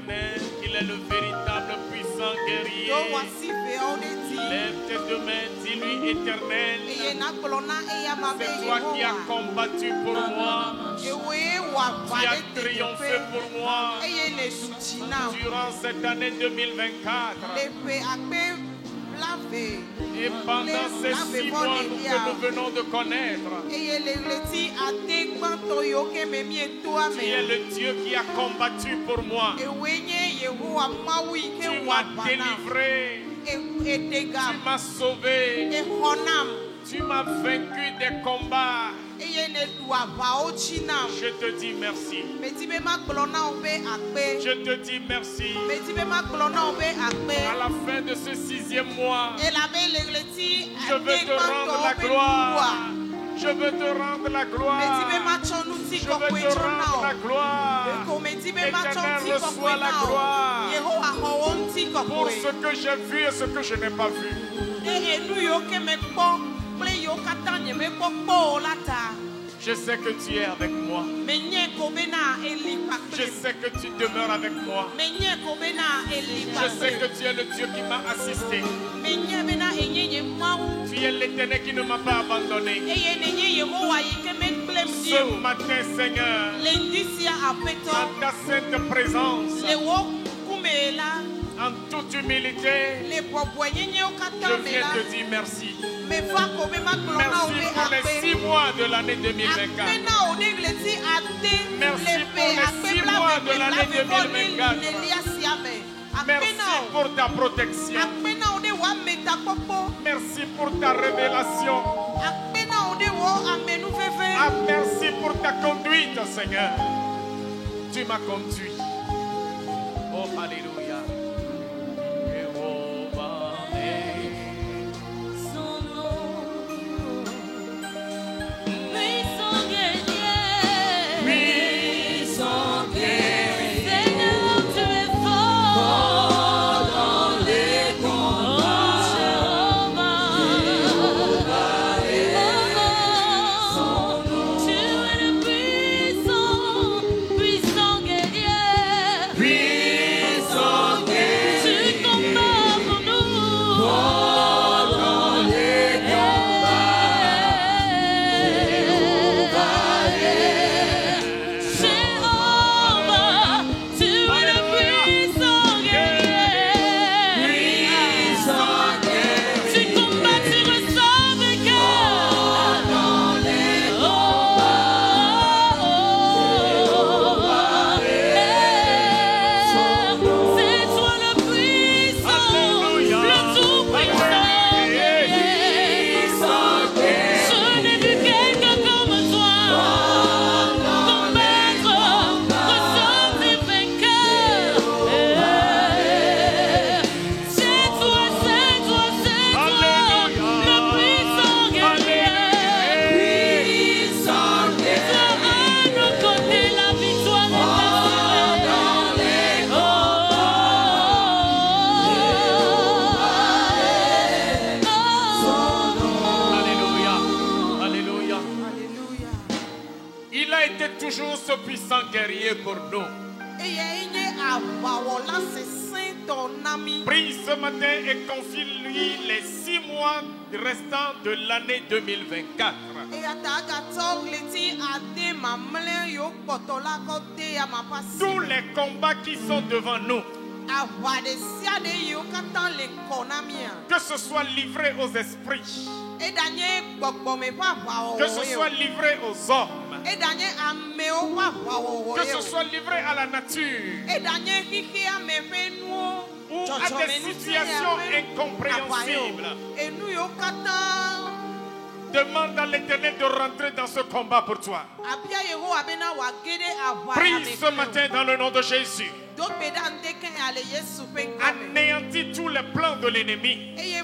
l'Éternel, qu'il est le véritable puissant guerrier. Lève tes deux mains, dis-lui Éternel, c'est toi qui as combattu pour moi. Tu as triomphé pour moi durant cette année 2024. Et pendant ces 6 mois que nous venons de connaître, tu es le Dieu qui a combattu pour moi. Tu m'as délivré. Tu m'as sauvé. Tu m'as vaincu des combats. Je te dis merci. Je te dis merci. À la fin de ce 6e mois, je veux te rendre la gloire. Je veux te rendre la gloire. Je veux te rendre la gloire. Éternel, reçois la gloire pour ce que j'ai vu et ce que je n'ai pas vu. Je sais que tu es avec moi. Je sais que tu demeures avec moi. Je sais que tu es le Dieu qui m'a assisté. Tu es l'Éternel qui ne m'a pas abandonné. Ce matin, Seigneur, dans ta sainte présence, en toute humilité, je viens te dire merci. Merci pour les 6 mois de l'année 2024. Merci pour les 6 mois de l'année 2024. Merci pour ta protection. Merci pour ta révélation. Merci pour ta conduite, Seigneur. Tu m'as conduit. Oh, alléluia. Guerrier pour nous. Prie ce matin et confie-lui les 6 mois restants de l'année 2024. Tous les combats qui sont devant nous, que ce soit livré aux esprits, que ce soit livré aux hommes, que ce soit livré à la nature ou à des situations incompréhensibles. Demande à l'Éternel de rentrer dans ce combat pour toi. Prie ce matin dans le nom de Jésus. Anéantis tous les plans de l'ennemi. Et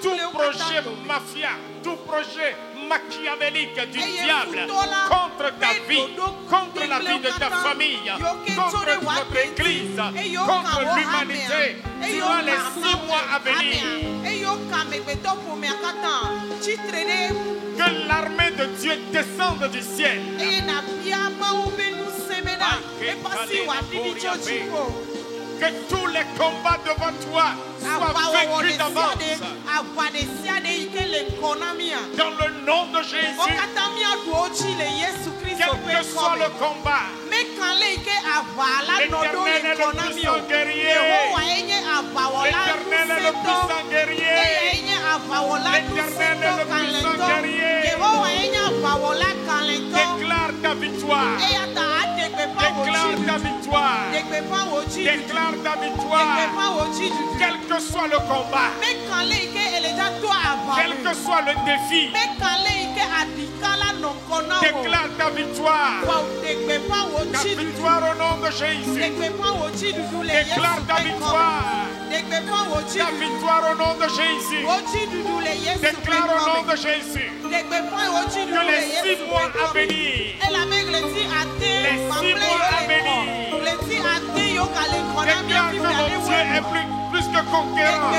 tout projet mafia, tout projet machiavélique du diable contre ta vie, contre la vie de ta famille, contre votre église, contre l'humanité, durant les 6 mois à venir. Que l'armée de Dieu descende du ciel. Que tous les combats devant toi soient vaincus d'avance. Dans le nom de Jésus, quel que soit le combat, l'Éternel est le puissant guerrier. L'Éternel est le puissant guerrier. L'Éternel est le puissant guerrier. Déclare ta victoire. Déclare ta victoire. Déclare ta victoire. Quel que soit le combat, quel que soit le défi, déclare ta victoire. Ta victoire au nom de Jésus. Déclare ta victoire. Ta victoire au nom de Jésus. Déclare au nom de Jésus que les 6 mois à venir, les 6 mois à venir, déclare que mon Dieu est plus que conquérant.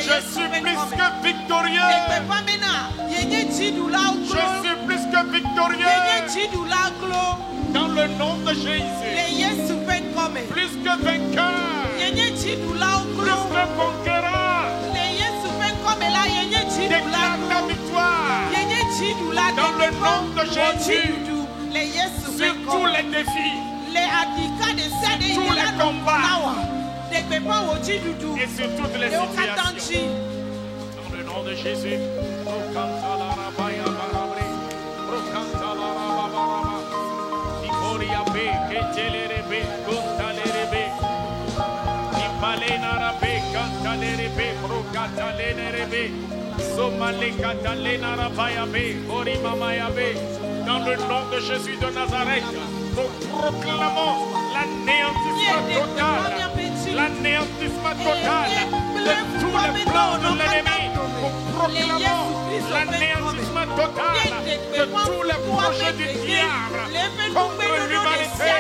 Je suis plus que victorieux. Je suis plus que victorieux. Dans le nom de Jésus. Plus que vainqueur. Plus que conquérant. Déclare ta victoire. Dans le nom de Jésus. Sur tous les défis. Sur tous les combats. Et sur toutes les situations. Dans le nom de Jésus. Dans le nom de Jésus de Nazareth, nous proclamons l'anéantissement total. L'anéantissement total de tous les plans de l'ennemi. Nous proclamons l'anéantissement total de tous les projets du diable contre l'humanité,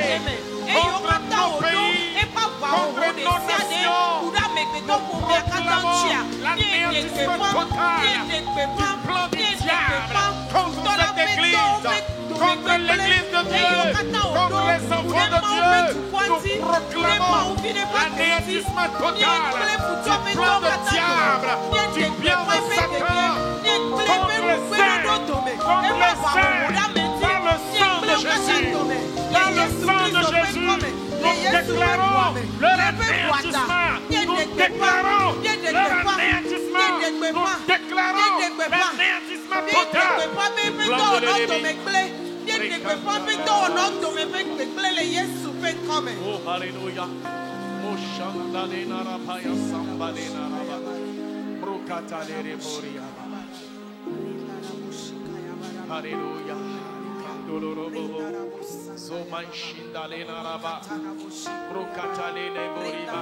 contre nos pays, contre nos nations. Nous proclamons l'anéantissement total du plan du diable contre cette église, contre l'église de Dieu, contre les enfants de Dieu. Nous proclamons l'anéantissement total du plan du diable, du bien de Satan, contre les saints, contre les saints, dans le sang de Jésus, dans le sang de Jésus. Nous déclarons leur anéantissement. Nous déclarons leur anéantissement. Nous déclarons l'anéantissement total. Plan de l'ennemi. Oh, alléluia. Oh, chandale narapaya sambale naraba. Brokatale reboria. Alléluia. Kandolorobo. Zomanshindale naraba. Brokatale leboriba.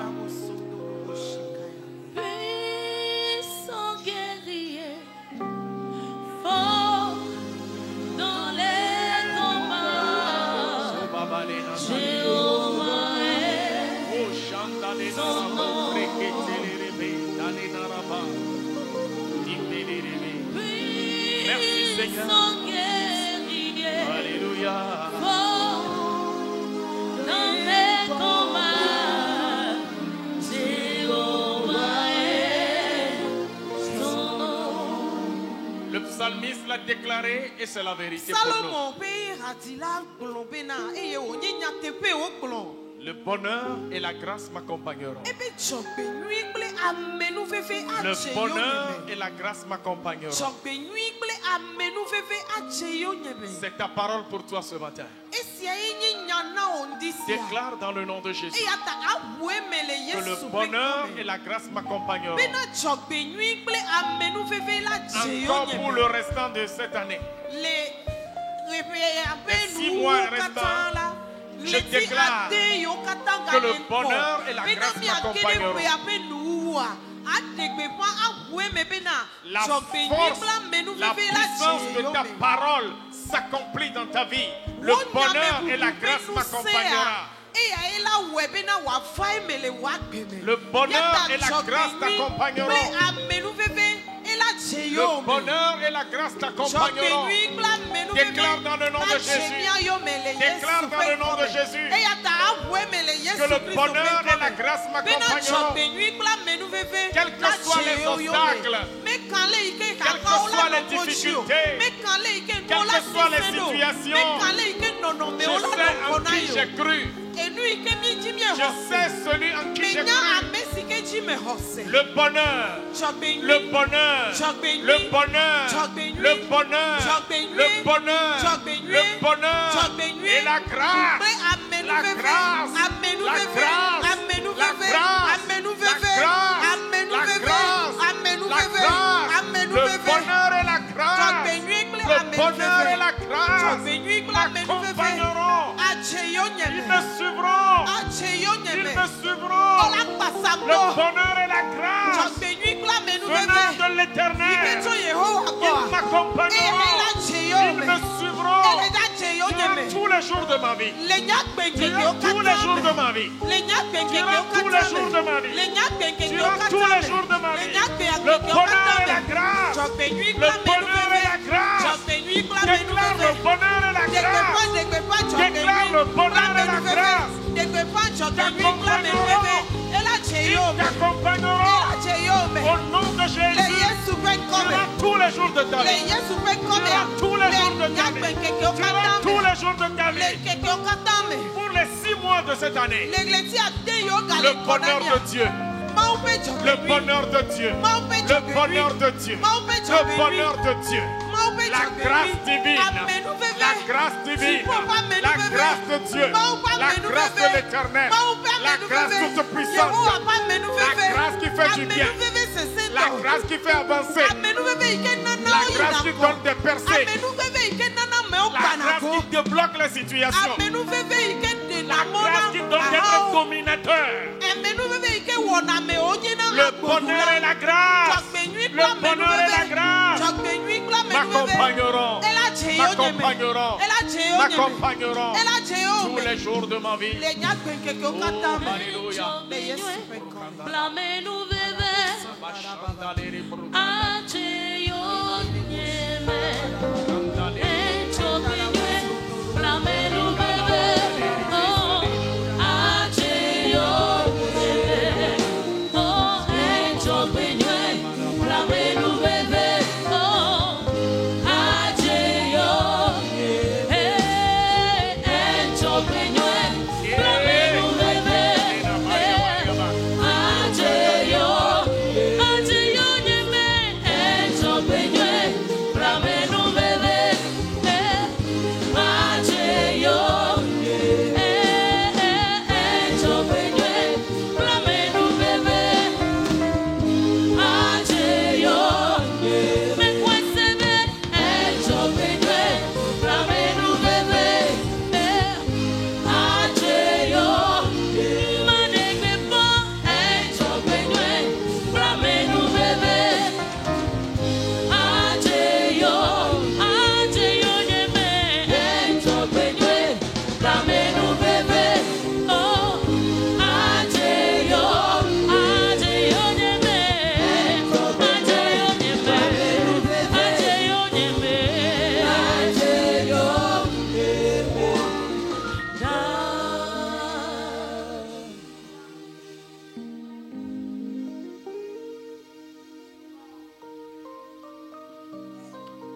Puissant guerrier, fort dans les combats, Jéhovah est son nom. Puissant guerrier, Alléluia. fort dans les combats, Jéhovah est son nom. Le psalmiste l'a déclaré et c'est la vérité pour nous. Le bonheur et la grâce m'accompagneront. Le bonheur et la grâce m'accompagneront. C'est ta parole pour toi ce matin. Déclare dans le nom de Jésus que le bonheur et la grâce m'accompagneront. Encore pour le restant de cette année. Les 6 mois restants, je déclare que le bonheur et la grâce m'accompagneront. La force, la puissance de ta parole s'accomplit dans ta vie. Le bonheur et la grâce m'accompagnera. Le bonheur et la grâce t'accompagneront. Le bonheur et la grâce t'accompagneront. Déclare dans le nom de Jésus. Déclare dans le nom de Jésus que le bonheur et la grâce m'accompagneront. Quels que soient les obstacles, quelles que soient les difficultés, quelles que soient les situations, je sais en qui j'ai cru. Je sais celui en qui j'ai cru. Le bonheur, le bonheur, le bonheur, le bonheur, le bonheur, le bonheur et la grâce, la grâce, la grâce, la grâce, la grâce, la grâce, le bonheur et la grâce, le bonheur et la grâce m'accompagneront. Ils me suivront. Ils me suivront. Le bonheur et la grâce venant de l'Éternel. Ils m'accompagneront. Ils me suivront durant tous les jours de ma vie. Durant tous les jours de ma vie. Durant tous les jours de ma vie. Durant tous les jours de ma vie. Le bonheur et la grâce. Le bonheur et la grâce. Déclare le bonheur et la grâce. Déclare le bonheur et la grâce. T'accompagneront au nom de Jésus durant tous les jours de ta vie. Durant tous les jours de ta vie. Durant tous les jours de ta vie. Pour les 6 mois de cette année. Le bonheur de Dieu. Le bonheur de Dieu. Le bonheur de Dieu. Le bonheur de Dieu. La grâce divine. La grâce divine. La grâce de Dieu. La grâce de l'Éternel. La grâce toute puissante. La grâce qui fait du bien. La grâce qui fait avancer. La grâce qui donne des percées. La grâce qui débloque les situations. La grâce qui donne d'être dominateur. Le bonheur et la grâce. Le bonheur et la grâce m'accompagneront. M'accompagneront. M'accompagneront tous les jours de ma vie. Alléluia.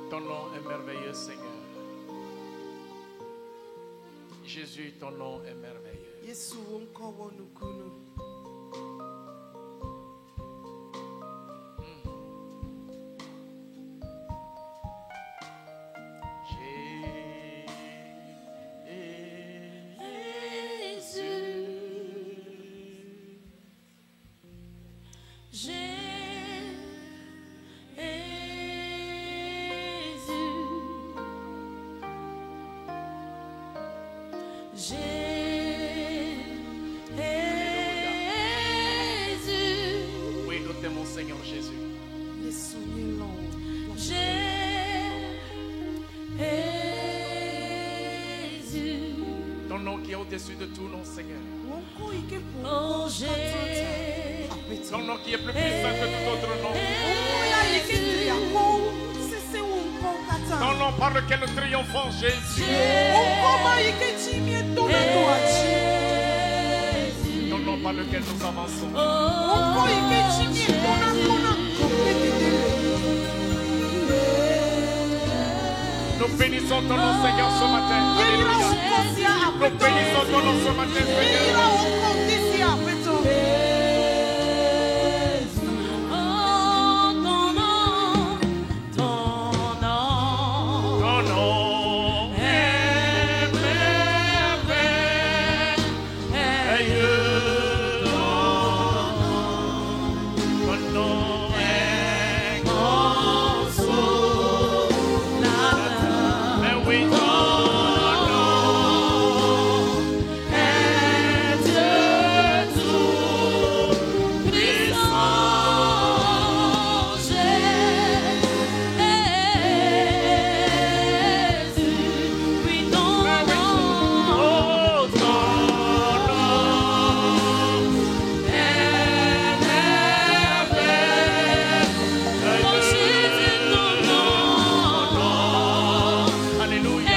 Ton nom est merveilleux, Seigneur. Jésus, ton nom est merveilleux. qui est au-dessus de tout nom, Seigneur. Oh Jésus. Ton nom qui est plus puissant que tout autre nom. Ton nom par lequel nous triomphons, Jésus. Ton nom par lequel nous avançons. Nous bénissons ton nom, Seigneur, ce matin. Alléluia. Nous bénissons ton nom ce matin, Seigneur. Hallelujah.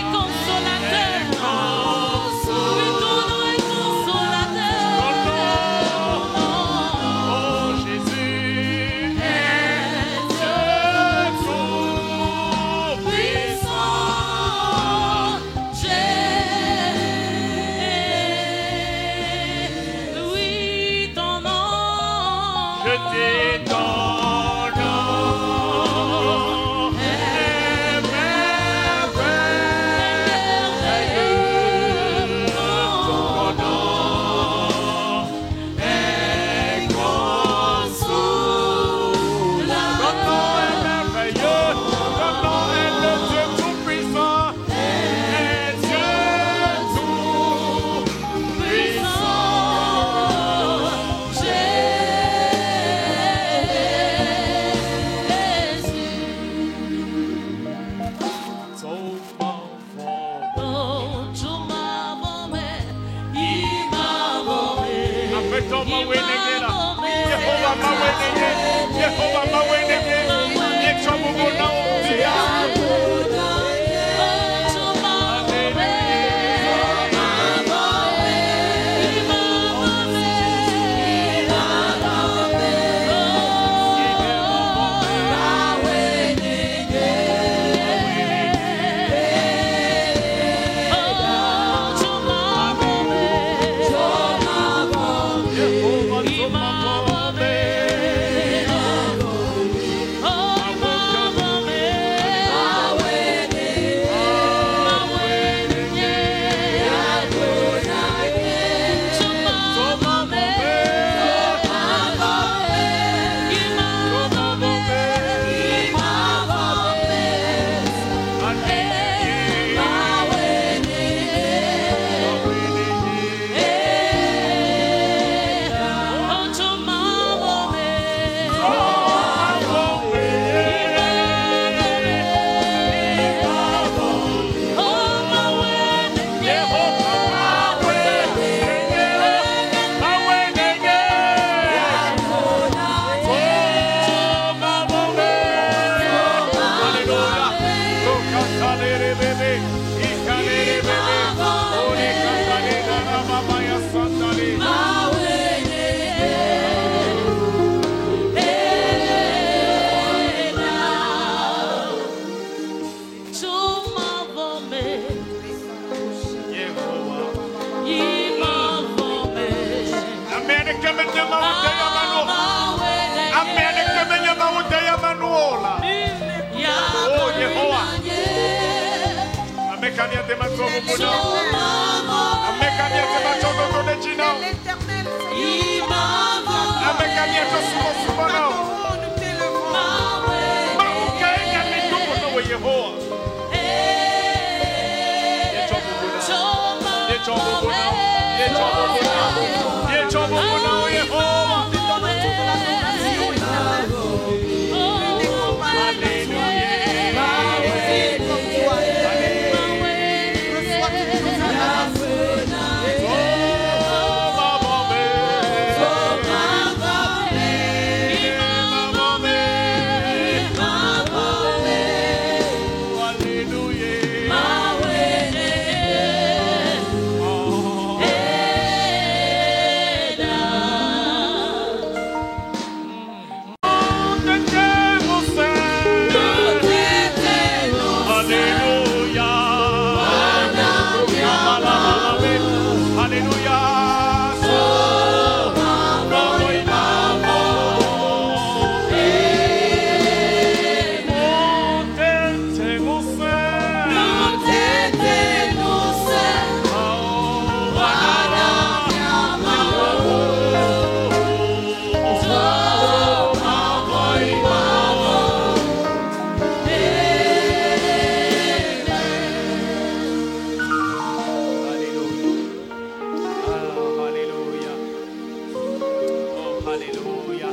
Alléluia.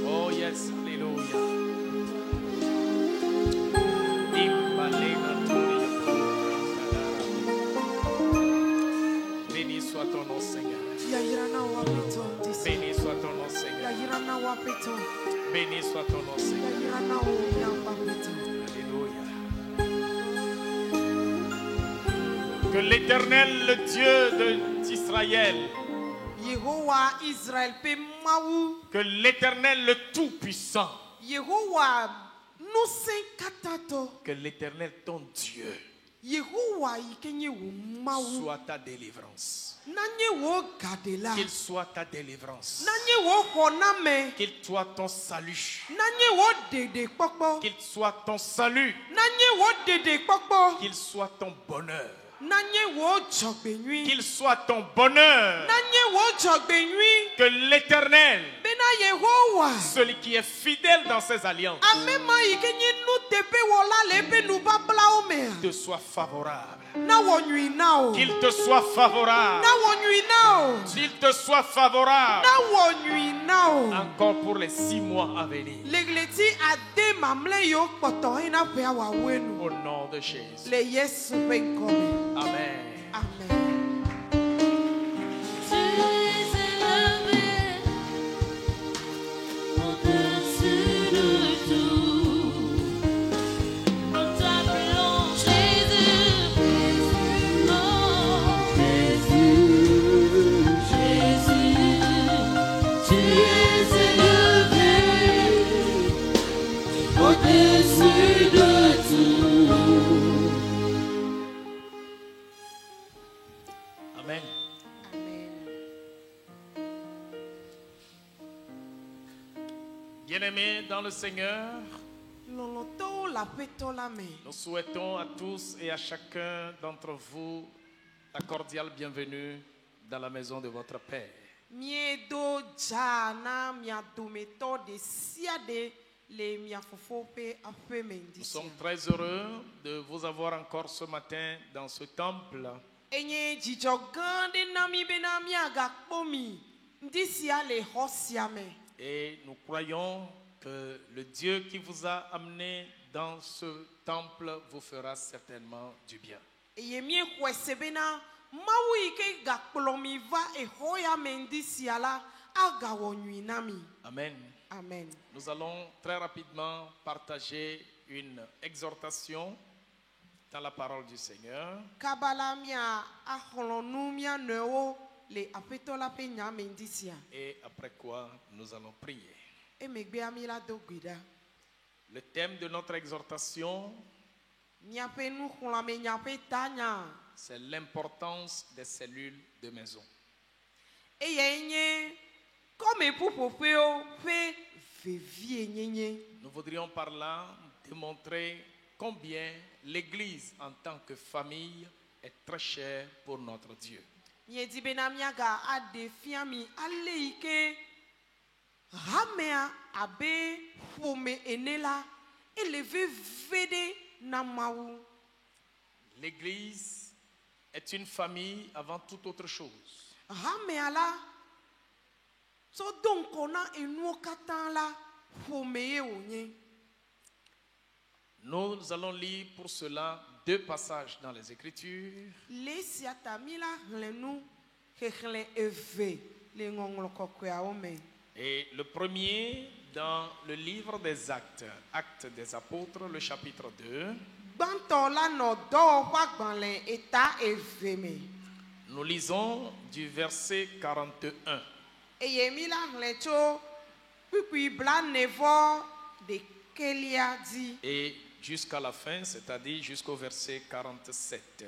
Oh yes, Alléluia. Béni soit ton nom, Seigneur. Béni soit ton nom, Seigneur. Béni soit ton nom, Seigneur. Alléluia. Que l'Éternel, le Dieu d'Israël, que l'Éternel, le Tout-Puissant, que l'Éternel, ton Dieu, soit ta délivrance. Qu'il soit ta délivrance. Qu'il soit ton salut. Qu'il soit ton salut. Qu'il soit ton bonheur. Qu'il soit ton bonheur. Que l'Éternel, celui qui est fidèle dans ses alliances, te soit favorable. Qu'il te soit favorable. Qu'il te soit favorable. Encore pour les 6 mois à venir. Au nom de Jésus. Amen. Amen. Amen. Bien-aimés dans le Seigneur, nous souhaitons à tous et à chacun d'entre vous la cordiale bienvenue dans la maison de votre Père. Nous sommes très heureux de vous avoir encore ce matin dans ce temple. Et nous croyons que le Dieu qui vous a amené dans ce temple vous fera certainement du bien. Amen. Amen. Nous allons très rapidement partager une exhortation dans la parole du Seigneur. Et après quoi nous allons prier. Le thème de notre exhortation, c'est l'importance des cellules de maison. Nous voudrions par là démontrer combien l'Église en tant que famille est très chère pour notre Dieu. L'Église est une famille avant toute autre chose. Nous allons lire pour cela 2 passages dans les Écritures. Et le premier dans le livre des Actes, Actes des Apôtres, le chapitre 2. Nous lisons du verset 41. Et jusqu'à la fin, c'est-à-dire jusqu'au verset 47.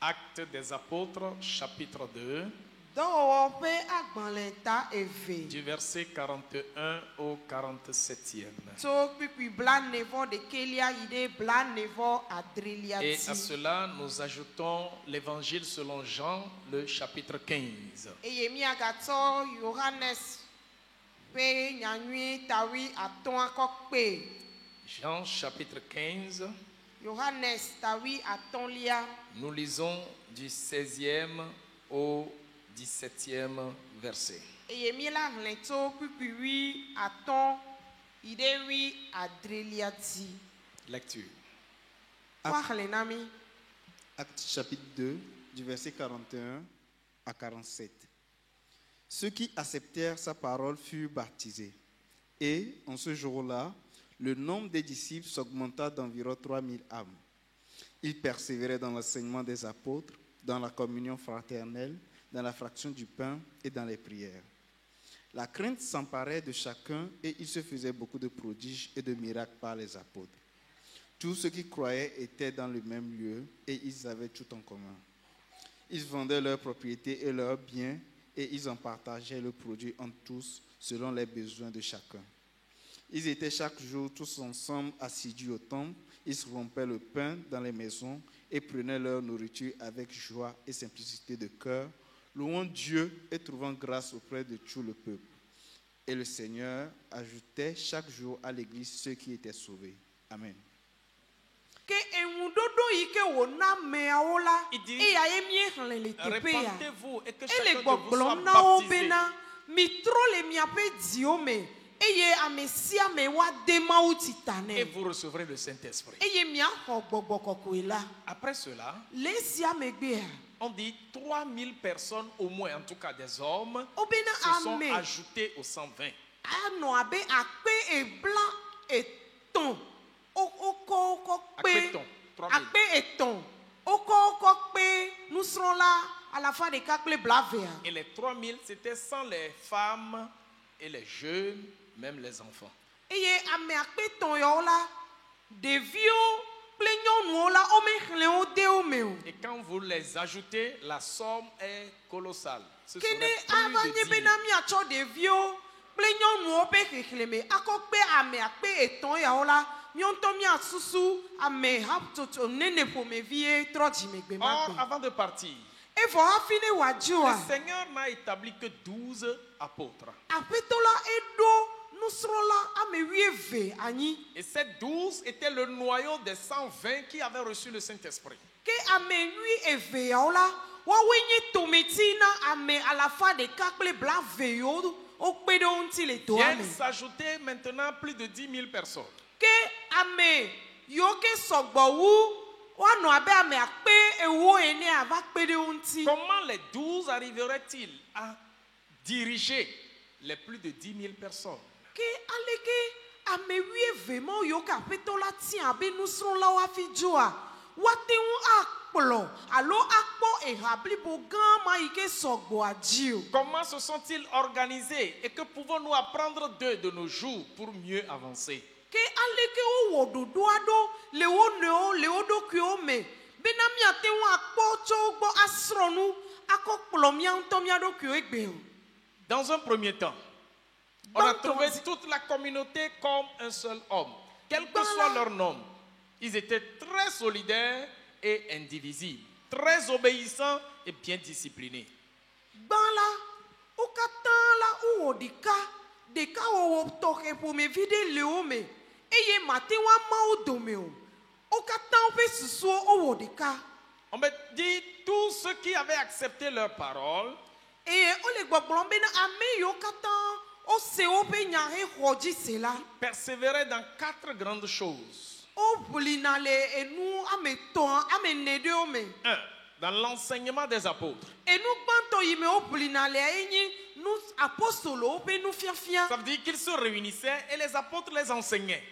Actes des Apôtres, chapitre 2. Du verset 41 au 47e. Et à cela, nous ajoutons l'évangile selon Jean, le chapitre 15. Jean, chapitre 15, Johannes tawi atolia. Nous lisons du 16e au 17e verset. Eye miela hlento pipiwi aton idewi adreliati. Lecture. Kwa hlenami. Acte chapitre 2, du verset 41 à 47. Ceux qui acceptèrent sa parole furent baptisés. Et en ce jour-là, le nombre des disciples s'augmenta d'environ 3000 âmes. Ils persévéraient dans l'enseignement des apôtres, dans la communion fraternelle, dans la fraction du pain et dans les prières. La crainte s'emparait de chacun et il se faisait beaucoup de prodiges et de miracles par les apôtres. Tous ceux qui croyaient étaient dans le même lieu et ils avaient tout en commun. Ils vendaient leurs propriétés et leurs biens et ils en partageaient le produit entre tous selon les besoins de chacun. Ils étaient chaque jour tous ensemble assidus au temple, ils se rompaient le pain dans les maisons et prenaient leur nourriture avec joie et simplicité de cœur, louant Dieu et trouvant grâce auprès de tout le peuple. Et le Seigneur ajoutait chaque jour à l'église ceux qui étaient sauvés. Amen. Il dit, répandez-vous et que chacun de vous soit baptisé. Et vous recevrez le Saint-Esprit. Après cela, on dit 3000 personnes au moins, en tout cas des hommes, se sont ajoutés aux 120. Et les 3000, c'était sans les femmes et les jeunes, même les enfants. Et quand vous les ajoutez, la somme est colossale. Ce serait plus de 10 000. Or, avant de partir, le Seigneur n'a établi que 12 apôtres. Et ces 12 étaient le noyau des 120 qui avaient reçu le Saint-Esprit. Viennent s'ajouter maintenant plus de 10 000 personnes. Comment les 12 arriveraient-ils à diriger les plus de 10 000 personnes? Comment se sont-ils organisés et que pouvons-nous apprendre d'eux de nos jours pour mieux avancer? Dans un premier temps, on a trouvé toute la communauté comme un seul homme. Quel que soit leur nom, ils étaient très solidaires et indivisibles, très obéissants et bien disciplinés. On me dit tous ceux qui avaient accepté leur parole persévéraient dans 4 grandes choses. 1. Dans l'enseignement des apôtres. Ça veut dire qu'ils se réunissaient et les apôtres les enseignaient.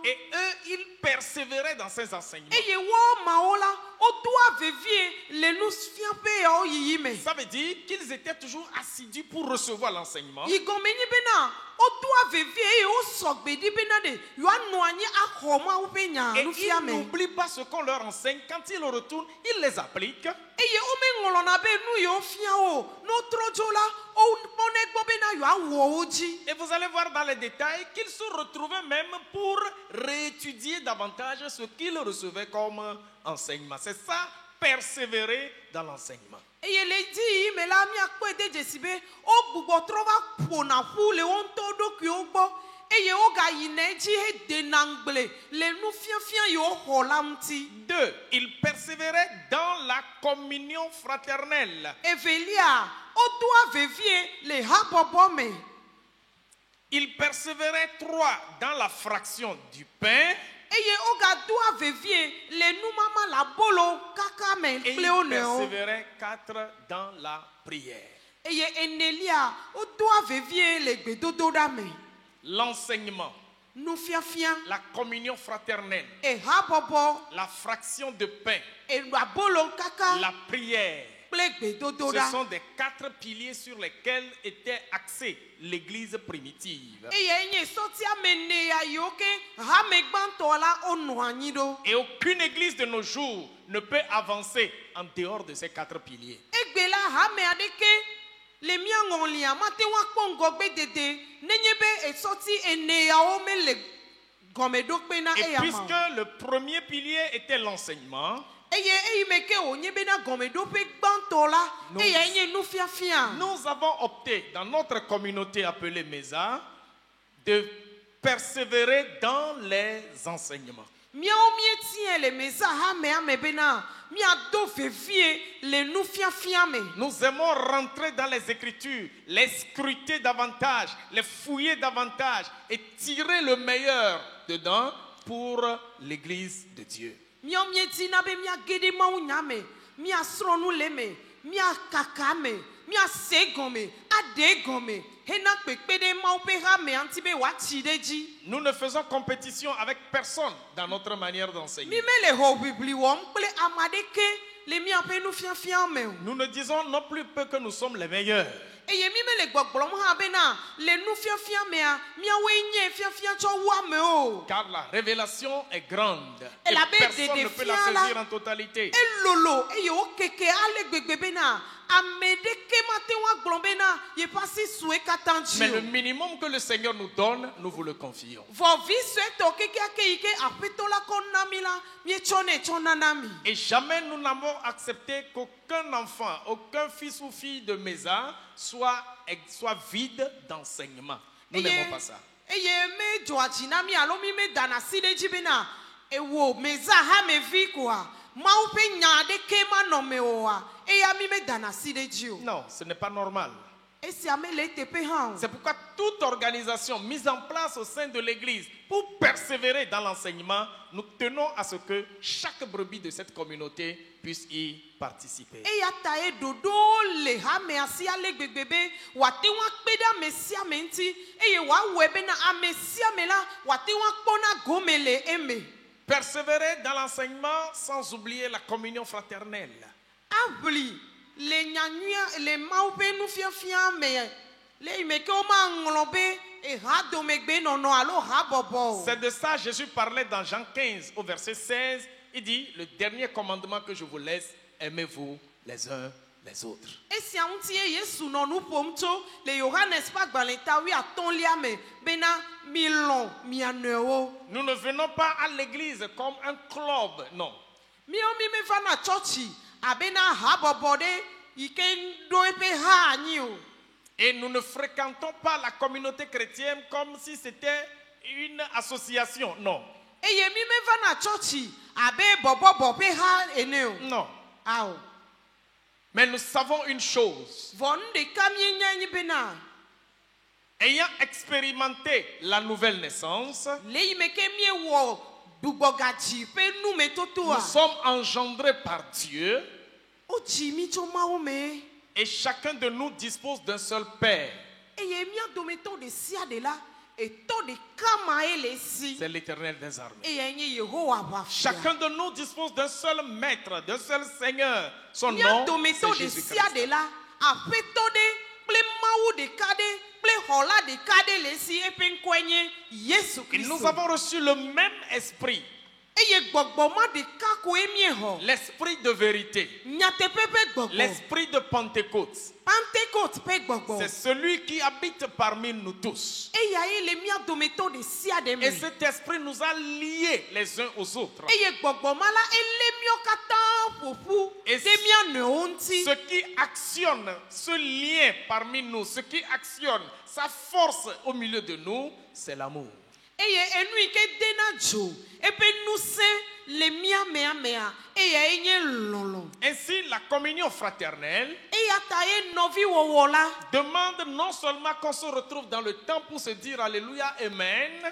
Et eux, ils persévéraient dans ces enseignements. Ça veut dire qu'ils étaient toujours assidus pour recevoir l'enseignement. Et ils n'oublient pas ce qu'on leur enseigne. Quand ils retournent, ils les appliquent. Et vous allez voir dans les détails qu'ils se retrouvaient même pour réétudier davantage ce qu'ils recevaient comme enseignement. C'est ça, persévérer dans l'enseignement. eye wo ga yi na edzi he de na ngble le nu fiafia yi wo xɔ la ŋuti. 2. Il persévérait dans la communion fraternelle. Evelia wodoa vevie le habɔbɔ me. Il persévérait 3 dans la fraction du pain. Eye wo ga doa vevie le numama la bolo kaka me Et kple wo il nɔewo. persévérait 4 dans la prière. Eye enelia wodoa vevie le gbedodoɖa me. L'enseignement, Nufiafia la communion fraternelle, habɔbɔ la fraction de pain, bolo kaka la prière. kple Ce gbedodoɖa. sont des 4 piliers sur lesquels était axée l'église primitive. Eye nye sɔtia me ne ya yiwo ke hame gbãtɔ la wonɔ anyi ɖo. Et aucune église de nos jours ne peut avancer en dehors de ces 4 piliers. Egbe la hame aɖeke le mía ŋɔlia mate ŋu akpɔ ŋgɔgbe dede nenye be esɔti eneawo mele gɔmeɖokpe na Et eya ma. puisque le premier pilier était l'enseignement, Eye eyi me ke wònye bena gɔmeɖoƒe gbãtɔ la Nous- eya nye nufiafia. nous avons opté dans notre communauté appelée MESA de persévérer dans les enseignements. Míawo míetie le meza hamea me bena míado vevie le nufiafia me. Nous aimons rentrer dans les Écritures, les scruter davantage, les fouiller davantage et tirer le meilleur dedans pour l'Église de Dieu. Míawo míedina be míage ɖe Mawu nya me, míasrɔ̃ nu le me, míakaka me, míase gɔme, aɖe gɔme, hena kpekpe ɖe Mawu ƒe hame ŋuti be wòatsi ɖe dzi. Nous ne faisons compétition avec personne dans notre manière Mí d'enseigner. mele hoʋiʋli wɔm kple ame aɖeke le míaƒe nufiafia me o. Nous ne disons non plus que nous sommes les meilleurs. Eye mí mele gbɔgblɔm hã bena le nufiafia mea míawoe nye fiafia tsɔ wu amewo. Car la révélation est grande. Et Elle avait personne des ne peut la défiants, là. saisir en totalité. Elolo eye wokeke ale gbegbe bena ame ɖeke mate ŋu agblɔ bena yeƒe asi sue katã dzi Mais le o. minimum que le Seigneur nous donne, nous vous le confions. Vɔvi suetɔ kekeake yi ke aƒetɔ la kɔ na mi la míetsɔnɛ tsɔna na mi. Et jamais nous n'avons accepté qu'aucun enfant, aucun fils ou fille de Mésa soit vide d'enseignement. Nous n'aimons pas ça. Eye medzɔa dzi na mi alo mi medana asi ɖe dzi bena ewo meza hamevi koa Mawu ƒe nya aɖeke manɔ me oa eya mi medana asi ɖe dzi o. Non, ce n'est pas normal. Esia mele teƒe hã o. C'est pourquoi toute organisation mise en place au sein de l'Église pour persévérer dans l'enseignement, nous tenons à ce que chaque brebis de cette communauté puisse y participer. Eya ta ye ɖoɖo le hame asi ale gbegbe be wòate ŋu akpe ɖe ame sia ame ŋuti eye wòawɔe bena ame sia ame la wòate ŋu akpɔna gome le eme. Persévérer dans l'enseignement sans oublier la communion fraternelle. Aʋli le nyanyuia le Mawu ƒe nufiafia me le yi me ke womaŋlɔ be ehadomegbenɔnɔ alo habɔbɔ o. C'est de ça Jésus parlait dans Jean 15 au verset 16. Il dit, le dernier commandement que je vous laisse, aimez-vous les uns les autres. Esia ŋuti ye Yesu nɔ nu ƒom tso le Yohanes ƒe agbalẽta 15 me bena milɔ mia nɔewo. Nous ne venons pas à l'église comme un club, non. Míawo mi mevana tsɔtsi abena habɔbɔ ɖe yi ke ɖo eƒe ha anyi o. Et nous ne fréquentons pas la communauté chrétienne comme si c'était une association, non. Eye mi mevana tsɔtsi abe bɔbɔbɔ ƒe ha ene o. Non. Ao. Mais nous savons une chose. Vɔ nu ɖeka míenya nyi bena Ayant expérimenté la nouvelle naissance, le yi me ke míewɔ gbugbɔgadzi ƒe numetotoa. nous sommes engendrés par Dieu Wodzi mi tso Mawu me. et chacun de nous dispose d'un seul Père. Eye mía dometɔ ɖe sia ɖe la etɔ ɖeka ma ye le esi. C'est l'Éternel des armées. Eya nye Yehowa ʋafia. Chacun de nous dispose d'un seul maître, d'un seul Seigneur. Son Mía nom, dometɔ c'est ɖe Jésus-Christ. sia ɖe la aƒetɔ ɖe kple Mawu ɖeka ɖe kple xɔla ɖeka ɖe le esi eƒe ŋkɔe nye Yesu Et nous Kristo. avons reçu le même esprit, Eye gbɔgbɔ ma ɖeka koe míexɔ. l'esprit de vérité, Nyateƒe ƒe gbɔgbɔ. l'esprit de Pentecôte. Pentecote ƒe gbɔgbɔ. C'est celui qui habite parmi nous tous. Eya ye le mía dometɔ ɖe sia ɖe Et me. cet esprit nous a liés les uns aux autres. Eye gbɔgbɔ ma la elé míawo katã Et ce qui actionne ce lien parmi nous, ce qui actionne sa force au milieu de nous, c'est l'amour. Ainsi, la communion fraternelle demande non seulement qu'on se retrouve dans le temps pour se dire Alléluia, Amen,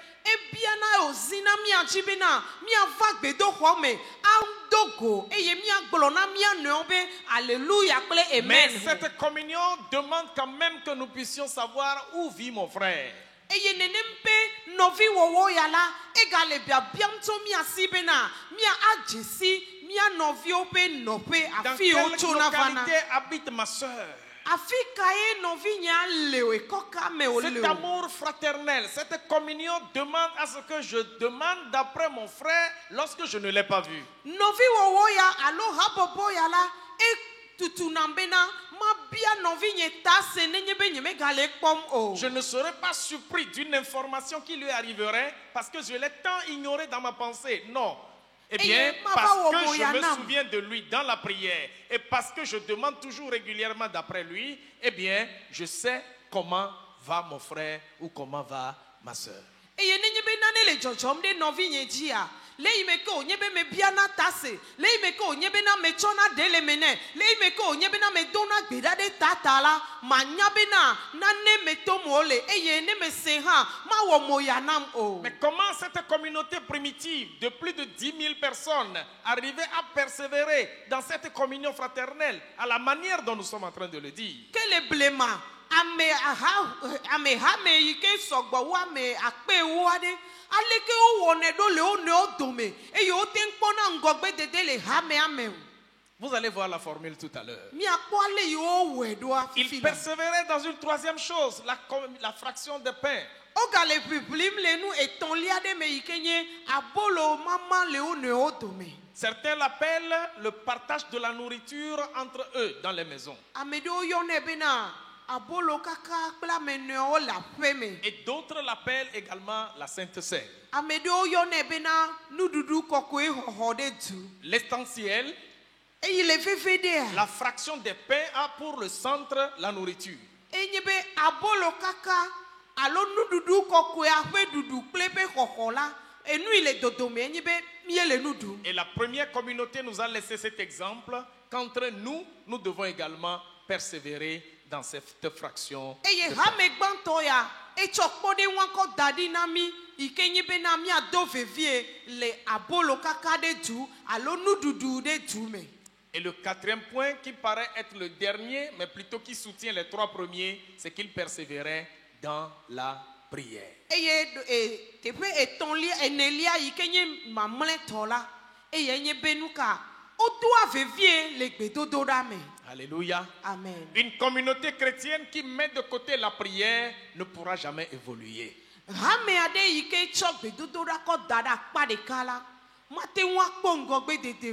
mais cette communion demande quand même que nous puissions savoir où vit mon frère. Dans quelle localité habite ma soeur? Cet amour fraternel, cette communion demande à ce que je demande d'après mon frère lorsque je ne l'ai pas vu. Je ne serai pas surpris d'une information qui lui arriverait parce que je l'ai tant ignoré dans ma pensée. Non. Eh bien, parce que je me souviens de lui dans la prière et parce que je demande toujours régulièrement d'après lui, eh bien, je sais comment va mon frère ou comment va ma soeur. Leimeko nyebe me biana tase leimeko nyebe na mechona dele mene leimeko nyebe na medona gbeda de tatala manyabe na ne metomole eye ne me seha ma wo moyanam o. Mais comment cette communauté primitive de plus de 10 000 personnes arrivait à persévérer dans cette communion fraternelle à la manière dont nous sommes en train de le dire? Quel est blema ame hame yike sogbo wa me akpe wade. Vous allez voir la formule tout à l'heure. Il persévérait dans une troisième chose, la fraction de pain. Certains l'appellent le partage de la nourriture entre eux dans les maisons. Et d'autres l'appellent également la Sainte Seine. L'essentiel, la fraction des pains a pour le centre la nourriture. Et la première communauté nous a laissé cet exemple qu'entre nous, nous devons également persévérer dans cette fraction. Et le quatrième point qui paraît être le dernier, mais plutôt qui soutient les trois premiers, c'est qu'il persévérait dans la prière. Alléluia. Amen. Une communauté chrétienne qui met de côté la prière ne pourra jamais évoluer.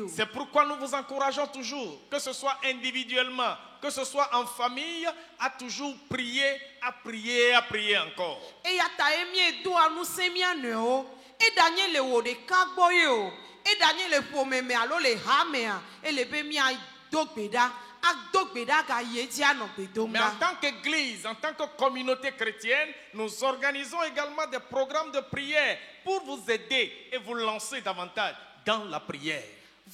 C'est pourquoi nous vous encourageons toujours, que ce soit individuellement, que ce soit en famille, à toujours prier, à prier, à prier encore. Mais en tant qu'église, en tant que communauté chrétienne, nous organisons également des programmes de prière pour vous aider et vous lancer davantage dans la prière. De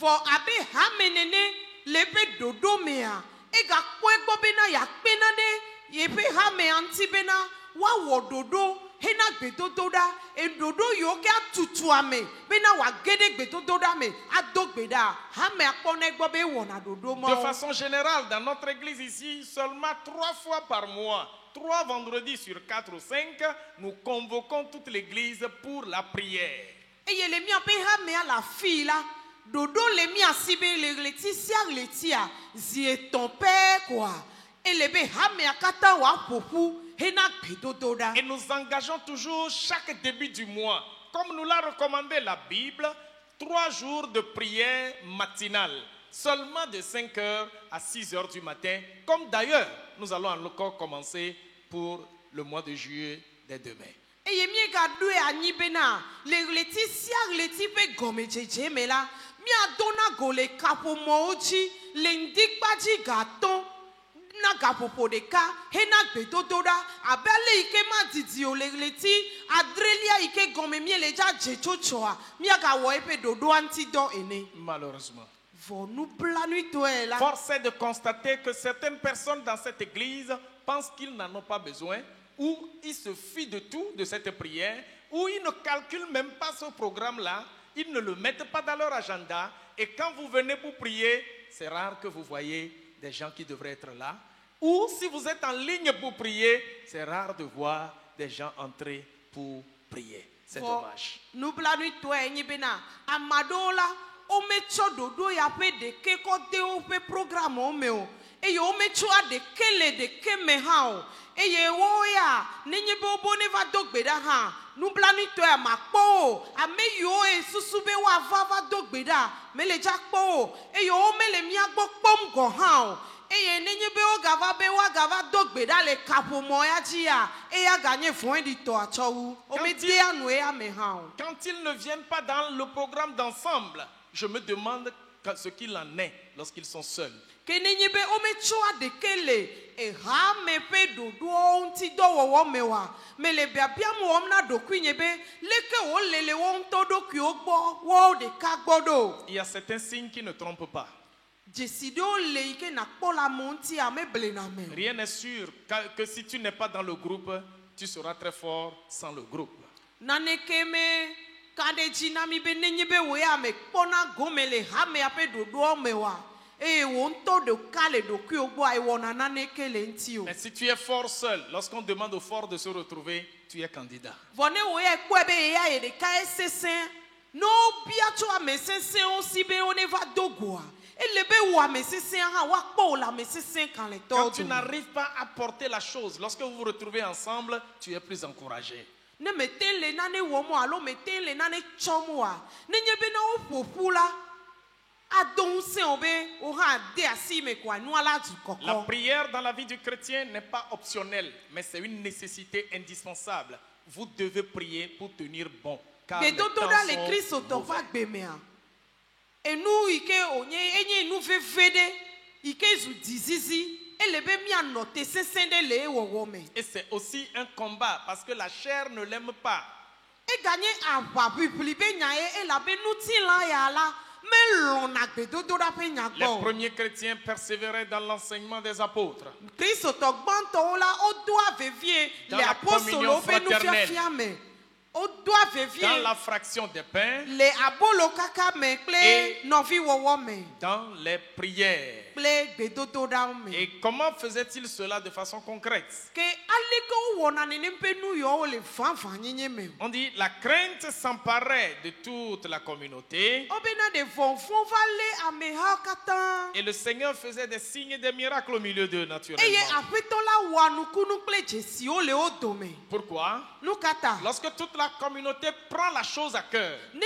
façon générale, dans notre église ici, seulement 3 fois par mois, 3 vendredis sur 4 ou 5, nous convoquons toute l'église pour la prière. Et nous engageons toujours chaque début du mois, comme nous l'a recommandé la Bible, 3 jours de prière matinale, seulement de 5h à 6h du matin, comme d'ailleurs nous allons encore commencer pour le mois de juillet dès demain. eye mi ga do anyi bena le leti sia leti pe gome jeje me la mi adona go le kapo moji le ndikpaji gaton na gapopo de ka hena gbedodora abele ike ma didi o le leti adrelia ike gome mi le ja jechochoa mi aga wo epe dodo antido ene. Malheureusement. Force est de constater que certaines personnes dans cette église pensent qu'ils n'en ont pas besoin, ou ils se fient de tout, de cette prière, ou ils ne calculent même pas ce programme-là, ils ne le mettent pas dans leur agenda, et quand vous venez pour prier, c'est rare que vous voyez des gens qui devraient être là, ou si vous êtes en ligne pour prier, c'est rare de voir des gens entrer pour prier. C'est dommage. O me tso dodo ya pe de ke ko de o pe programme o me o e yo me tso a de ke le de ke me ha o e ye wo ya ne nye be obo ne va dogbe da ha nu blani to ya ma po o a me yo e susu be wa va dogbe da me le ja po o e yo me le mi agbo pom go ha o e ye ne nye be o gava be wa gava dogbe da le kapo mo ya ji ya e ya ganye fun di to a cho wu o me de anu e ya me ha o. Quand ils ne viennent pas dans le programme d'ensemble, je me demande ce qu'il en est lorsqu'ils sont seuls. Il y a certains signes qui ne trompent pas. Rien n'est sûr que si tu n'es pas dans le groupe, tu seras très fort sans le groupe. Mais si tu es fort seul, lorsqu'on demande aux forts de se retrouver, tu es candidat. Quand tu n'arrives pas à porter la chose, lorsque vous vous retrouvez ensemble, tu es plus encouragé. Ne meten le nane womo alo meten le nane chomoa ne nyebe na opopula adonse obe ora de asime kwa nu ala du koko. La prière dans la vie du chrétien n'est pas optionnelle, mais c'est une nécessité indispensable. Vous devez prier pour tenir bon, car les temps sont mauvais. Et nous ike onye enye nous ve vede ike zu dizizi. Et c'est aussi un combat parce que la chair ne l'aime pas. Les premiers chrétiens persévéraient dans l'enseignement des apôtres, dans la communion fraternelle, dans la fraction des pains et dans les prières. Et comment faisait-il cela de façon concrète? On dit la crainte s'emparait de toute la communauté et le Seigneur faisait des signes et des miracles au milieu d'eux naturellement. Pourquoi? Lorsque toute la communauté prend la chose à cœur et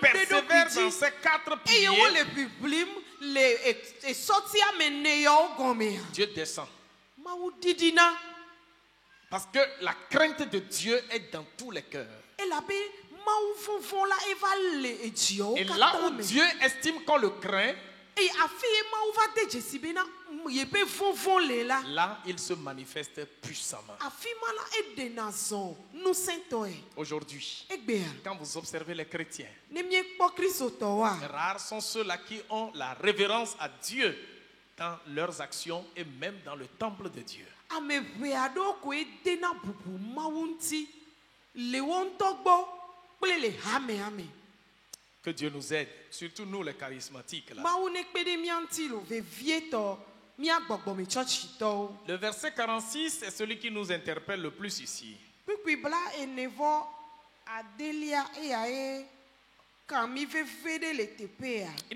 persévère dans ces 4 piliers, Dieu descend. Parce que la crainte de Dieu est dans tous les cœurs. Et là où Dieu estime qu'on le craint, là, il se manifeste puissamment. Aujourd'hui, quand vous observez les chrétiens, rares sont ceux-là qui ont la révérence à Dieu dans leurs actions et même dans le temple de Dieu. Que Dieu nous aide, surtout nous les charismatiques. Là. Le verset 46 est celui qui nous interpelle le plus ici. Il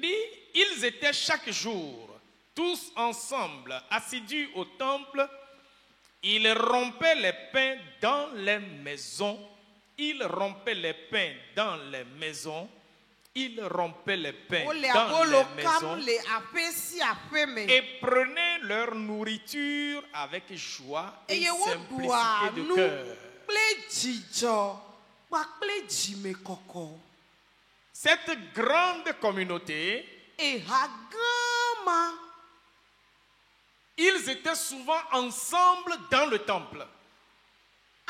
dit, ils étaient chaque jour, tous ensemble, assidus au temple. Ils rompaient les pains dans les maisons. Ils rompaient les pains dans les maisons. ils rompaient les pains Ole dans abolo les kam maisons le aƒe si aƒe me. et prenaient leur nourriture avec joie et Eye simplicité woɖua de nu cœur. kple dzidzɔ kpakple dzimekɔkɔ. Cette grande communauté, Eha gã ma. ils étaient souvent ensemble dans le temple.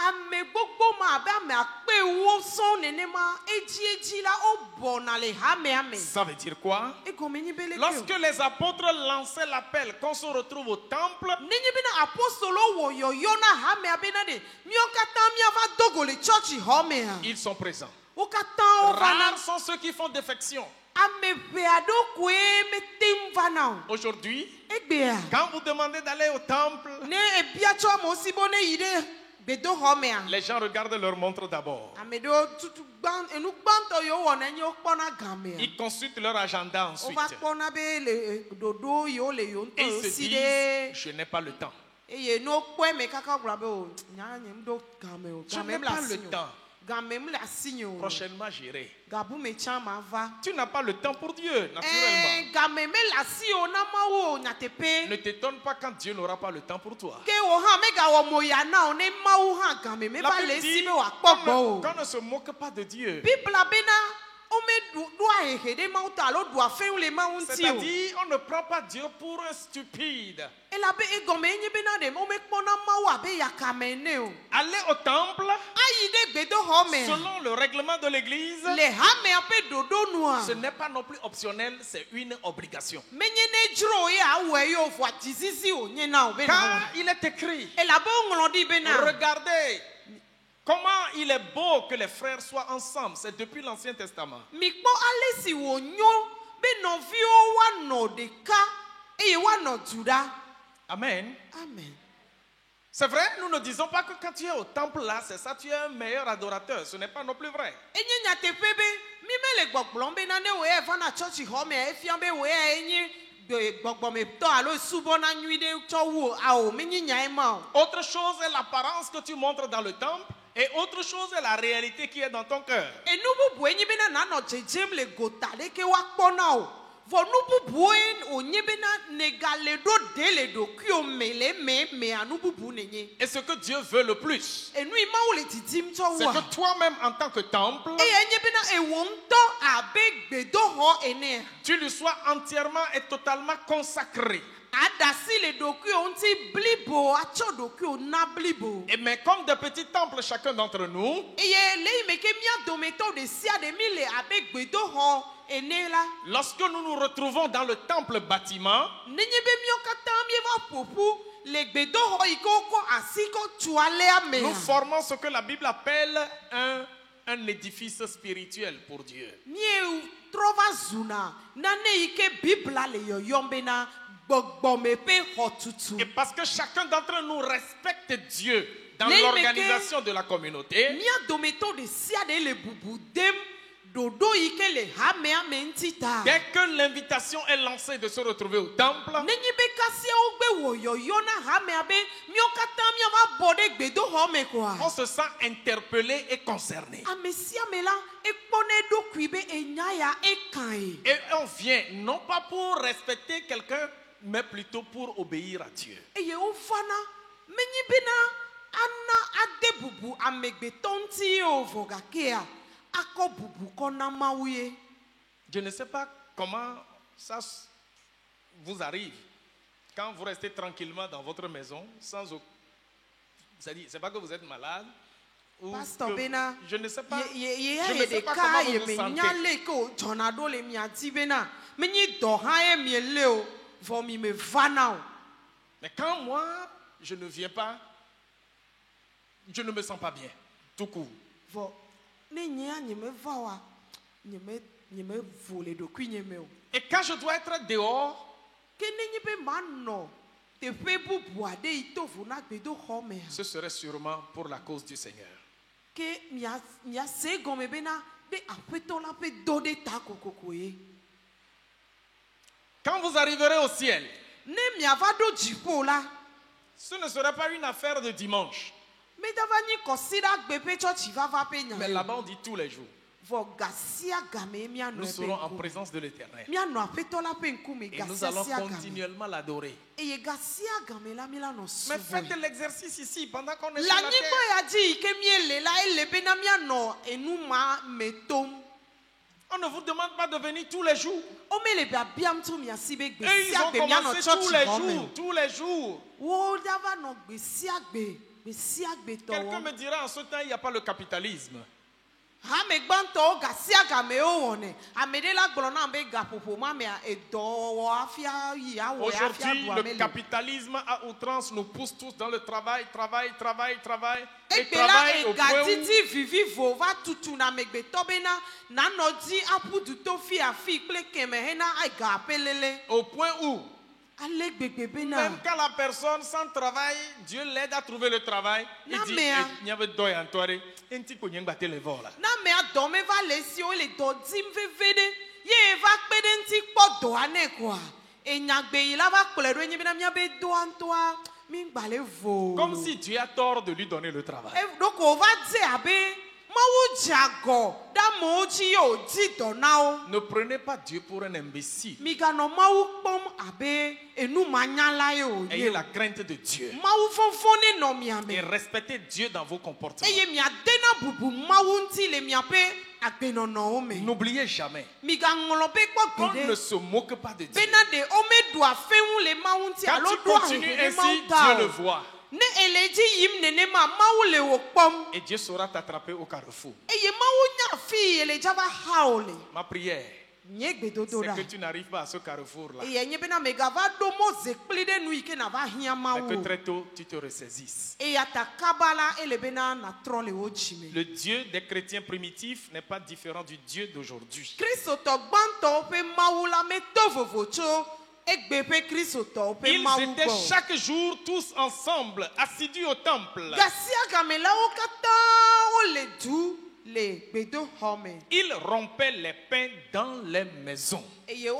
Ame gbogbo ma abe ame akpe ewo sɔŋ nenema edzi la wobɔna le hamea me. Ça veut dire quoi? Egɔme nye be leke o. Lorsque les apôtres lançaient l'appel qu'on se retrouve au temple, Nenye bena apostolo wɔ yɔyɔ na hamea bena de míɔ katã míava dogo le tsɔtsi xɔ mea. ils sont présents. Wo katã wovana. Rares sont ceux qui font défection. Ame ʋe aɖewo koe mete ŋu vana o. Aujourd'hui, Egbea. quand vous demandez d'aller au temple, Ne ebia tsɔ amewo si bo ne yi ɖe gbedoxɔ mea. les gens regardent leur montre d'abord. Ame ɖewo tutu enu gbãtɔ yiwo wɔna nye wokpɔna gamea. Ils consultent leur agenda ensuite. Wova kpɔna be le ɖoɖo yiwo le yewo ŋutɔ Et yewo ils se si disent, ɖe je n'ai pas le temps. eye ne wokpɔe me kaka wogblɔ be o nya nye ŋɖo game o Je game n'ai le pas asi le nye o temps. game le asi nye o Prochainement, j'irai. gabume tsã ma va. Tu n'as pas le temps pour Dieu, naturellement. Game me le asi o na mawo o Ne nyateƒe. t'étonne pas quand Dieu n'aura pas le temps pour toi. Ke wo hã megawɔ moya na o ne mawu hã game me La va Bible le esi dit be wòakpɔ gbɔ o. qu'on ne se moque pas de Dieu. Bibla bena womeɖoa hehe ɖe mawu ta alo ɖoa fewu le mawu ŋuti o. C'est-à-dire, on ne prend pas Dieu pour un stupide. Elabe egɔme nye bena ɖe womekpɔna mawu abe yakame ene o. Aller au temple, Ayi ɖe gbedoxɔ me selon le règlement de l'église, le hamea ƒe ɖoɖo nua. ce n'est pas non plus optionnel, c'est une obligation. Menye ne dzro ye awɔe ye o vɔ adzizisi o nye na o bena Car wɔ. il est écrit, Elabe woŋlɔ ɖi bena. regardez comment il est beau que les frères soient ensemble. C'est depuis l'Ancien Testament. Mikpɔ ale si wònyo be nɔviwo woanɔ ɖeka eye woanɔ du ɖa. Amen. Amen. C'est vrai, nous ne disons pas que quand tu es au temple là, c'est ça, tu es un meilleur adorateur. Ce n'est pas non plus vrai. Enye nyateƒe be mi mele gbɔgblɔm bena ne woe vana tsɔtsi xɔ mea efia be woe enye gbɔgbɔmetɔ alo subɔna nyui ɖe tsɔ wu o awo menye nyae ma o. Autre chose est l'apparence que tu montres dans le temple et autre chose est la réalité qui est dans ton cœur. Enu bubu enye bena nanɔ dzedzem le gota ɖeke woakpɔna o. Vɔ nu bubuwoe wònye bena negale ɖo ɖe le ɖokuiwo me le mea nu bubu nenye. Et ce que Dieu veut le plus, Enu yi mawu le didim tsɔ c'est wua. que toi-même en tant que temple, Eye enye bena ewo ŋutɔ abe gbedoxɔ enea. tu lui sois entièrement et totalement consacré. Adasi le ɖokuiwo ŋuti blibo atsɔ ɖokuiwo na blibo. Et mais comme des petits temples, chacun d'entre nous, Eye le yi me ke mía dometɔ ɖe sia ɖe mi le abe gbedoxɔ ene la. lorsque nous nous retrouvons dans le temple bâtiment, Nenye be míɔ katã míeva ƒoƒu le gbedoxɔ yi ke wokɔ asi kɔ tu alea mea. nous formons ce que la Bible appelle un édifice spirituel pour Dieu. Míetrɔ va zuna nane yi ke Bibla le yɔyɔm bena gbɔgbɔme ƒe xɔtutu. Et parce que chacun d'entre nous respecte Dieu dans Les l'organisation de la communauté, Mía dometɔ ɖe sia ɖe le bubu dem ɖoɖo yi ke le hamea me ŋuti ta. dès que l'invitation est lancée de se retrouver au temple, Nenye be kasiawo gbe wɔ yɔyɔ na hamea be míɔ katã míava bɔ ɖe gbedoxɔ me on koa. se sent interpellé et concerné. Ame sia me la ekpɔna eɖokui be enya ya ekae. Et on vient non pas pour respecter quelqu'un, mais plutôt pour obéir à Dieu. Eye wovana menye bena ana ade bubu amegbetɔ ŋuti o vɔ gakea akɔ bubu kɔ na Mawu ye. Je ne sais pas comment ça vous arrive quand vous restez tranquillement dans votre maison sans aucun... C'est-à-dire, c'est pas que vous êtes malade ou Pastor que- bena je ne sais pas. ye Je ne sais pas comment ɖeka vous ye vous menya sentez. le ke o dzɔna ɖo le mia dzi bena menye dɔ hã ye miele o vɔ mi me vana o. Mais quand moi, je ne viens pas, je ne me sens pas bien, tout court. Vɔ ne nyea nye me va oa nye me vo le ɖokui nye me o. Et quand je dois être dehors, Ke nenye be manɔ teƒe bubu aɖe yi to vo na gbedoxɔ mea. ce serait sûrement pour la cause du Seigneur. Ke miase gɔme bena ɖe aƒetɔ la ƒe do ɖe ta kokoko ye. Quand vous arriverez au ciel, Ne miava ɖo dziƒo la, ce ne serait pas une affaire de dimanche, medava nyi kɔsiɖa gbe ƒe tsɔtsi vava ƒe nya. mais là-bas on dit tous les jours. nous serons en présence de l'Éternel. Et nous allons continuellement l'adorer. Mais faites l'exercice ici pendant qu'on est sur la terre. On ne vous demande pas de venir tous les jours. Et ils ont commencé tous les jours. Quelqu'un me dira en ce temps, il n'y a pas le capitalisme. Aujourd'hui, le capitalisme à outrance nous pousse tous dans le travail. Et travail au point où même quand la personne sans travail, Dieu l'aide à trouver le travail. Il dit, il y avait deux en toi, un petit peu de les vols. Comme si Dieu a tort de lui donner le travail. Donc on va dire, ne prenez pas Dieu pour un imbécile. Ayez la crainte de Dieu. Et respectez Dieu dans vos comportements. N'oubliez jamais qu'on ne se moque pas de Dieu. Quand tu continues ainsi, Dieu le voit. Et Dieu saura t'attraper au carrefour. Ma prière, c'est que tu n'arrives pas à ce carrefour-là. Mais que très tôt, tu te ressaisisses. Le Dieu des chrétiens primitifs n'est pas différent du Dieu d'aujourd'hui. Ils étaient chaque jour tous ensemble, assidus au temple. Ils rompaient les pains dans les maisons. C'est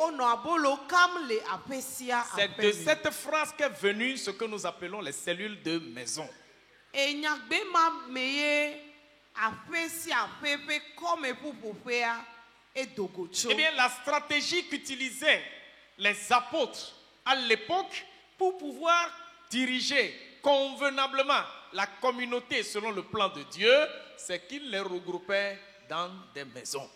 de cette phrase qu'est venu ce que nous appelons les cellules de maison. Eh bien, la stratégie qu'utilisaient les apôtres à l'époque pour pouvoir diriger convenablement la communauté selon le plan de Dieu, c'est qu'ils les regroupaient dans des maisons.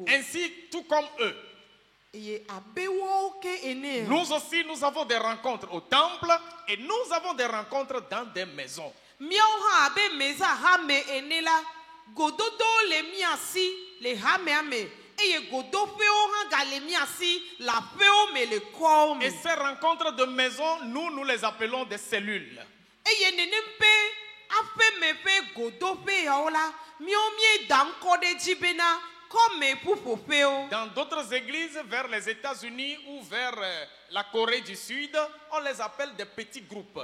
Ainsi, tout comme eux, nous aussi, nous avons des rencontres au temple et nous avons des rencontres dans des maisons. Et ces rencontres de maison, nous les appelons des cellules. Dans d'autres églises, vers les États-Unis ou vers la Corée du Sud, on les appelle des petits groupes.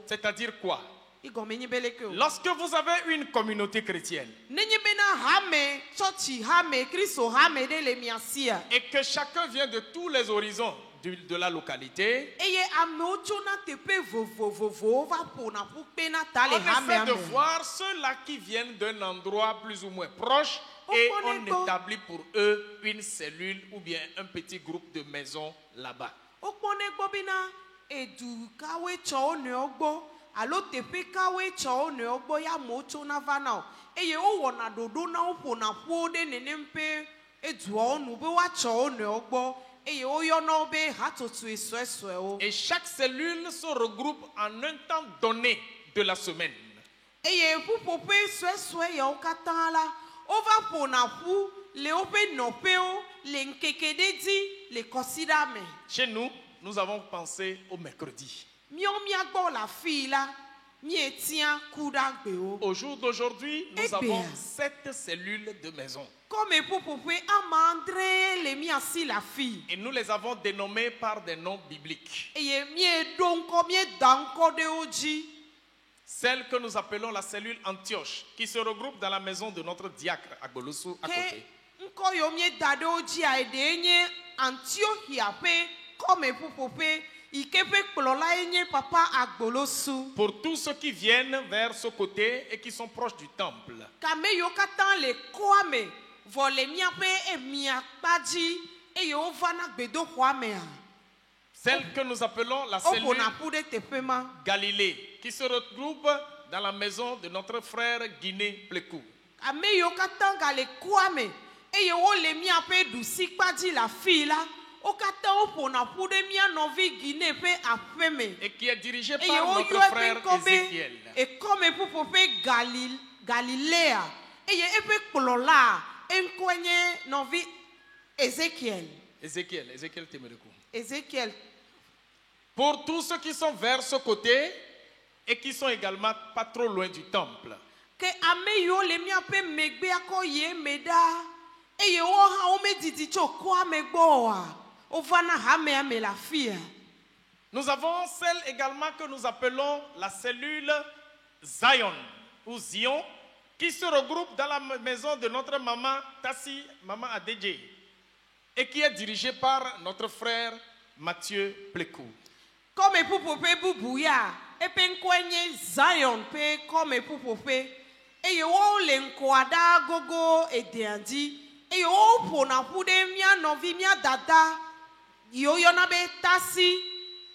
C'est-à-dire quoi? Lorsque vous avez une communauté chrétienne et que chacun vient de tous les horizons de la localité, on essaie de voir ceux-là qui viennent d'un endroit plus ou moins proche et on établit pour eux une cellule ou bien un petit groupe de maisons là-bas. Et chaque cellule se regroupe en un temps donné de la semaine. Chez nous, nous avons pensé au mercredi. Au jour d'aujourd'hui, nous avons 7 cellules de maison. Et nous les avons dénommées par des noms bibliques. Celle que nous appelons la cellule Antioche, qui se regroupe dans la maison de notre diacre à Golossou à côté. Pour tous ceux qui viennent vers ce côté et qui sont proches du temple. Celle que nous appelons la cellule Galilée, qui se retrouve dans la maison de notre frère Guinée Plekou. Et qui est dirigé par notre frère Ézéchiel. Ézéchiel Temerekou. Ézéchiel. Pour tous ceux qui sont vers ce côté et qui sont également pas trop loin du temple. Nous avons celle également que nous appelons la cellule Zion ou Zion, qui se regroupe dans la maison de notre maman Tassi, maman Adedje, et qui est dirigée par notre frère Mathieu Plekou. Comme Poupoupé Boubouya, et Penkwenye Zion, comme Poupoupé, et yo l'enquada gogo et deandi, et yo pona poude mia novi mia dada, yo yonabe Tassi,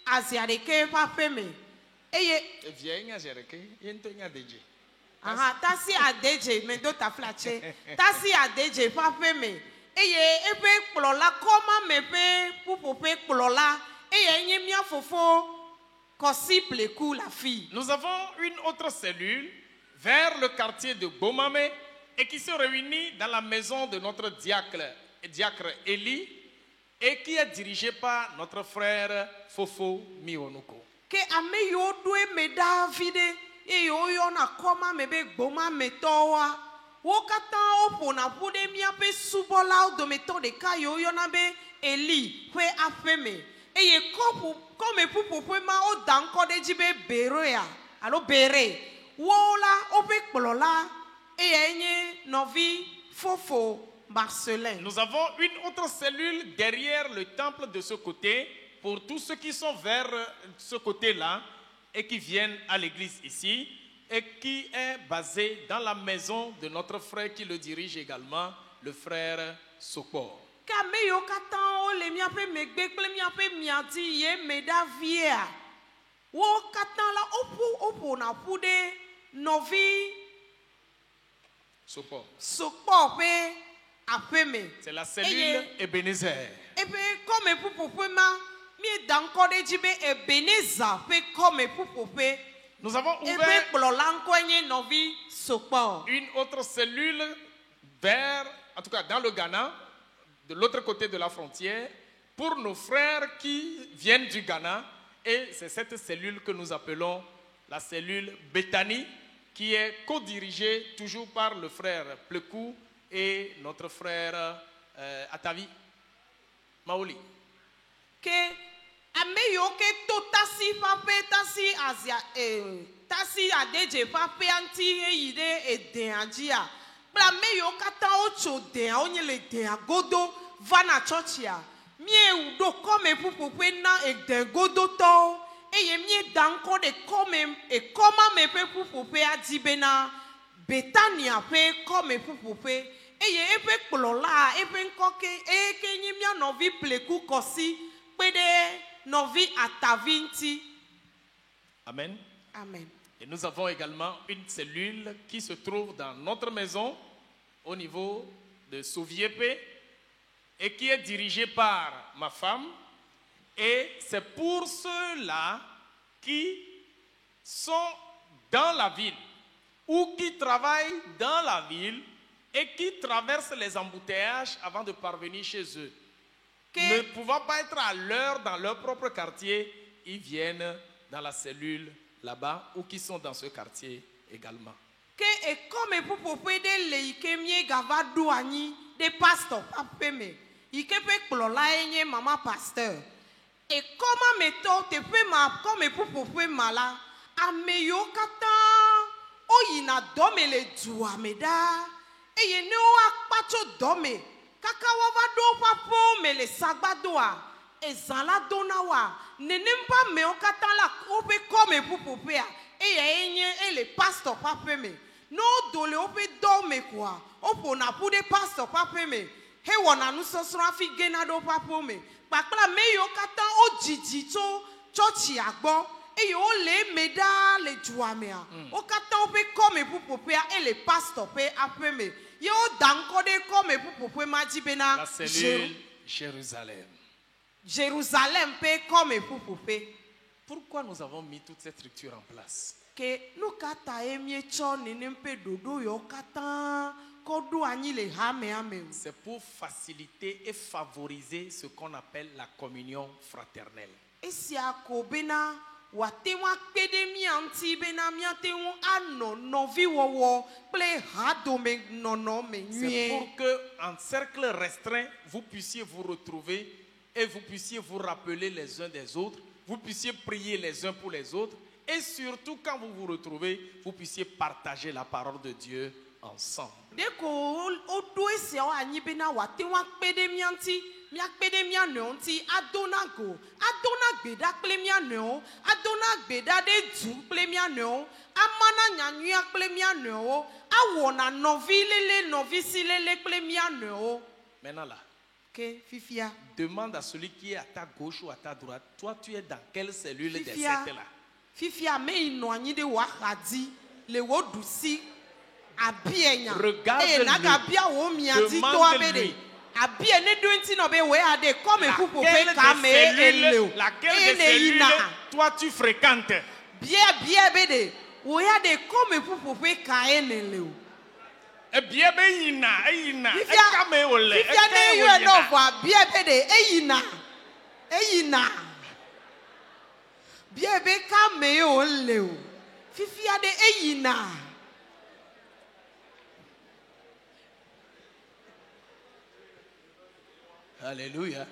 Aziareke papeme. Et vieille Aziareke, yento Adedje. Ah, Tassi Adedje, mais d'autres flatché. Tassi Adedje papeme. Eye epe kplola koma mepe Poupoupé kplola. Nous avons une autre cellule vers le quartier de Bomame et qui se réunit dans la maison de notre diacre Eli et qui est dirigée par notre frère Fofo Mionoko. Eli, et comme pour ma o danko de jibe beroya alo bere wola opek polola et enye novi fofo Marcelin. Nous avons une autre cellule derrière le temple de ce côté pour tous ceux qui sont vers ce côté-là et qui viennent à l'église ici et qui est basée dans la maison de notre frère qui le dirige également, le frère Sopor. Kameyo katan o le miape megbe kple miape miadi ye medavia wo katan la opo na pude novi Sopor pe apeme. C'est la cellule Ebenezer. Et puis comme pour ma mi danko de jibe Ebenezer pe comme pour nous avons ouvert une autre cellule vers, en tout cas dans le Ghana, de l'autre côté de la frontière, pour nos frères qui viennent du Ghana. Et c'est cette cellule que nous appelons la cellule Bethany, qui est co-dirigée toujours par le frère Plekou et notre frère Atavi Maoli. Ameyo ke to tasi pape tasi azia tasi adeje pape anti ide edenjia bla meyo kata ocho de onye le de agodo vana churchia mie udo come pupupe na eden godo to eye mie danko de come e koma me pe pupupe adibena Betania pe come pupupe eye epe kplola epe nkoke eke nyimia novi Plekou kosi pede novi atavinti. Amen. Amen. Et nous avons également une cellule qui se trouve dans notre maison au niveau de Souviepe et qui est dirigée par ma femme. Et c'est pour ceux-là qui sont dans la ville ou qui travaillent dans la ville et qui traversent les embouteillages avant de parvenir chez eux. Ne pouvant pas être à l'heure dans leur propre quartier, ils viennent dans la cellule là-bas ou qui sont dans ce quartier également. Que et comme pour popé de leike mie gava douani de pasteur papé me ike pe klola enye maman pasteur et comment meto te pe ma comme pour popé mala ameyo kata o yina dome le dua meda e ye ne o akpacho dome kaka wa do papo me le sagbadoa ezala donawa nenemba me o kata la o pe comme pour popé et enye et le pasteur papé me no dole o pe dome quoi o pona pour des pasteur papé me he wona nu sosra fi gena do papo me pakla me yo kata o jiji to church agbo e yo le meda le juamea o kata o pe comme pour popé et le pasteur pe apé me yo danko de comme pour popé majibena la cellule Jérusalem. Jérusalem pe comme pour popé. Pourquoi nous avons mis toute cette structure en place? Que nous kata emie cho nenempe dodo yo kata kodo ani le hame ame. C'est pour faciliter et favoriser ce qu'on appelle la communion fraternelle. Esia ko bena wate wa pede mi anti bena mi ate won ano novi wowo ple hado me nono me C'est nye. pour que en cercle restreint vous puissiez vous retrouver et vous puissiez vous rappeler les uns des autres, vous puissiez prier les uns pour les autres. Et surtout, quand vous vous retrouvez, vous puissiez partager la parole de Dieu ensemble. Dès qu'on doit se ani bena wate wa pede mi anti mi akpede mi anti adona go adona gbeda ple mi ano adona gbeda de du ple mi ano amana nyanyu akple mi ano awona novi lele novi silele ple mi ano. Maintenant là, que fifia demande à celui qui est à ta gauche ou à ta droite, toi tu es dans quelle cellule des fifia sept là? fifia me ino anyi de wahadi le wodusi abienya Regarde-le. naga bia wo mi adi to abede abie ne do nti no be we ade come pupo pe ka me eleo Laquelle des cellules toi tu fréquentes? bia bede we ade come pupo pe ka eneleo Eh bien, eyina. fifia ne you enough abie bede eyina bia be ka me o leo fifia de eyina. Alléluia.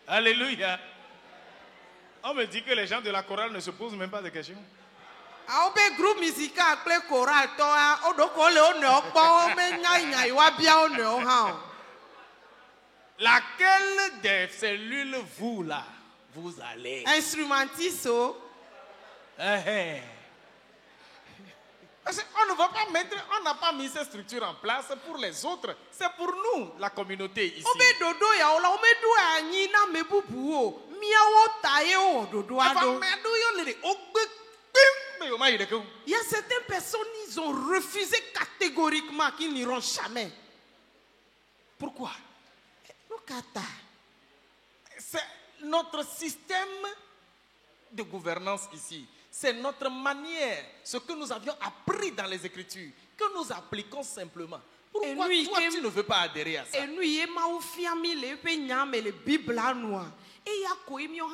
Alléluia. On me dit que les gens de la chorale ne se posent même pas de questions. Awo be groupe musical kple choral to a o do ko le o ne o po me nya wa bia o ne o ha o. Laquelle des cellules vous là, vous allez? Instrumentiste o. Parce qu'on ne va pas mettre, on n'a pas mis cette structure en place pour les autres. C'est pour nous, la communauté ici. O be dodo ya o la o me do anyi na me bubu o. Mia wo taye o dodo ado. Il y a certaines personnes, ils ont refusé catégoriquement qu'ils n'iront jamais. Pourquoi? Nous kata. C'est notre système de gouvernance ici. C'est notre manière, ce que nous avions appris dans les Écritures, que nous appliquons simplement. Pourquoi toi, tu ne veux pas adhérer à ça? Et nous, il y a le Bible à nous. Et il y a quoi, il y a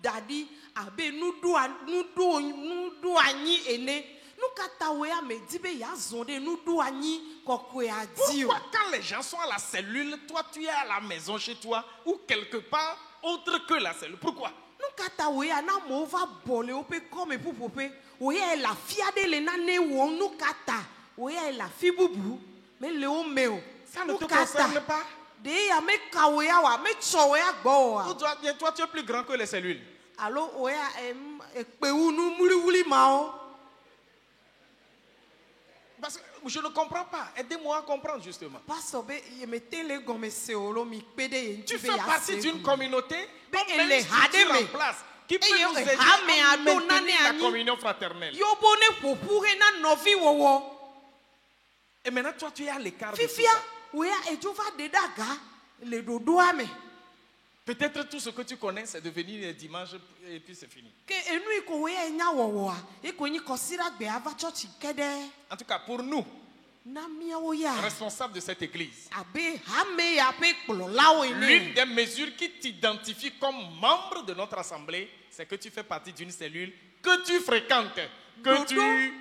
dadi abe nudu anyi ene nous katawe me dibe ya zonde nudu anyi kokwe adi. Pourquoi quand les gens sont à la cellule, toi tu es à la maison chez toi ou quelque part autre que la cellule? Pourquoi? Nous katawe na mo va bole ope comme pour pope oye la fia de le nane wo nous kata oye la fi bubu mais le o meo ça ne te concerne pas. De ya me kawe wa me chowe agbo wa. Toi tu es plus grand que les cellules. Allo oya pe unu muri wuli mao. Parce que je ne comprends pas. Aidez-moi à comprendre justement. Tu fais partie d'une communauté en place qui peut nous aider à maintenir la communion fraternelle. Et maintenant toi tu es à l'écart de tout ça. Peut-être tout ce que tu connais, c'est de venir le dimanche et puis c'est fini. En tout cas, pour nous, responsable de cette église, l'une l'une des mesures qui t'identifie comme membre de notre assemblée, c'est que tu fais partie d'une cellule que tu fréquentes, que tu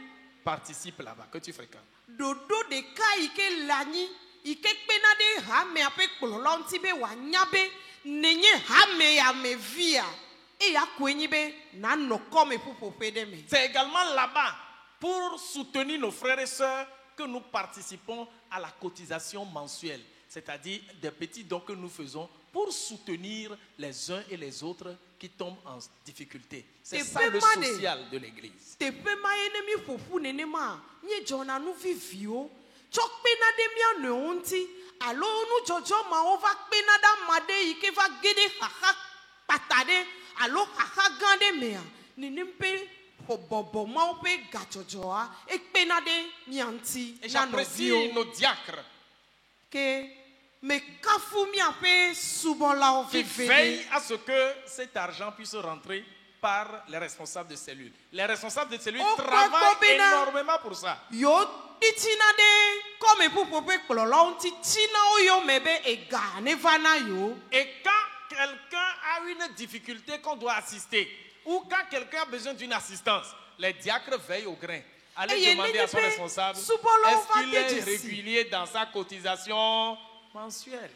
participes là-bas, que tu fréquentes. Dodo de ka ike lani ike pena de hame ape kpololo ntibe wa nyabe nenye hame ya mevia e ya kwenyibe na noko me pupope de me. C'est également là-bas pour soutenir nos frères et sœurs que nous participons à la cotisation mensuelle, c'est-à-dire des petits dons que nous faisons pour soutenir les uns et les autres qui tombent en difficulté. C'est ça le social de l'église. Te pe ma enemi fofu nene ma nye jona nu vivio chok pena de mia ne onti alo nu jojo ma ova pena da made ike va gede haha patade alo haha gande mea nene mpe bobo ma ope gajojoa e pena de mianti. Et j'apprécie nos diacres que me kafu mi ape subola qui veillent à ce que cet argent puisse rentrer par les responsables de cellules. Les responsables de cellules travaillent énormément pour ça. Yo titina de comme pour pope klolo titina yo mebe ega ne vana yo. Et quand quelqu'un a une difficulté qu'on doit assister, ou quand quelqu'un a besoin d'une assistance, les diacres veillent au grain. Allez demander à son responsable, est-ce qu'il est régulier dans sa cotisation mensuelle,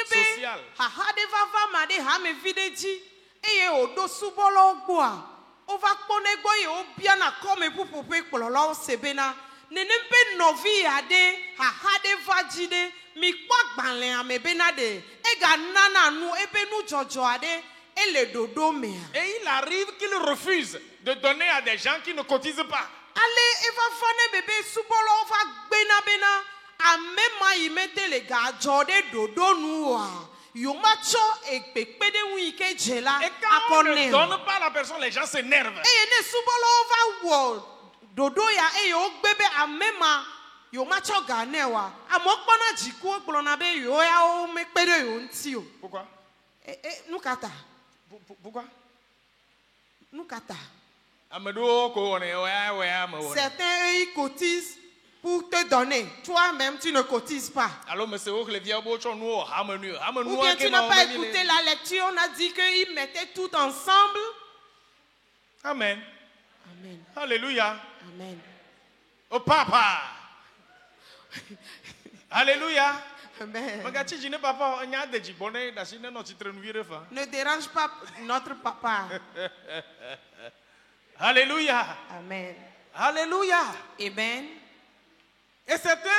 sociale. Haha de vava ma de ha me videji eye odo subolo gboa ova kpone gbo ye obia na come pour pope klolo sebena nenempe novi ade haha de vajide mi kwa gbanle amebena de ega nana nu ebe nu jojo ade ele dodo mea. Et il arrive qu'il refuse de donner à des gens qui ne cotisent pas. Ale eva fane bebe subolo va gbena bena amema imete le ga jode dodo nuwa yomacho ekpekpede wike jela et quand on ne donne pas à la personne, les gens s'énervent. Eye ne subolo va wo dodo ya eye ogbebe amema yomacho ga newa amokpona jiku okplona be yo ya o mekpede yo nti o. Pourquoi? Nukata. Pourquoi? Nukata. Certains ils cotisent pour te donner. Toi-même, tu ne cotises pas. Alors, mais c'est où que les vieux bochons nous ou bien tu n'as pas écouté la lecture, on a dit qu'ils mettaient tout ensemble. Amen. Amen. Alléluia. Amen. Oh papa. Alléluia. Amen. Ne dérange pas notre papa. Alléluia. Amen. Alléluia. Amen. Et certains,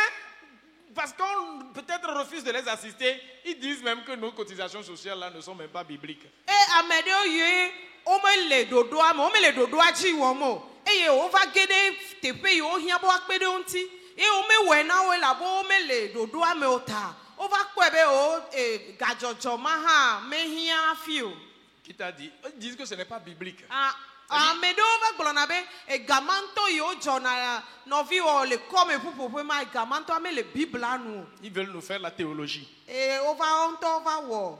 parce qu'on peut-être refuse de les assister, ils disent même que nos cotisations sociales là ne sont même pas bibliques. Et amedo ye omele dodo amo omele dodo aji womo. Et on va gede te pe yo hiabo akpede onti. Et ome wena we labo omele dodo ame ota. On va kwebe o gajojo maha mehia fio. Qui t'a dit? Ils disent que ce n'est pas biblique. Amedo va glonabe e gamanto yo jona novi o le come pupo ma gamanto ame le Bible anu. Ils veulent nous faire la théologie. Et on va wo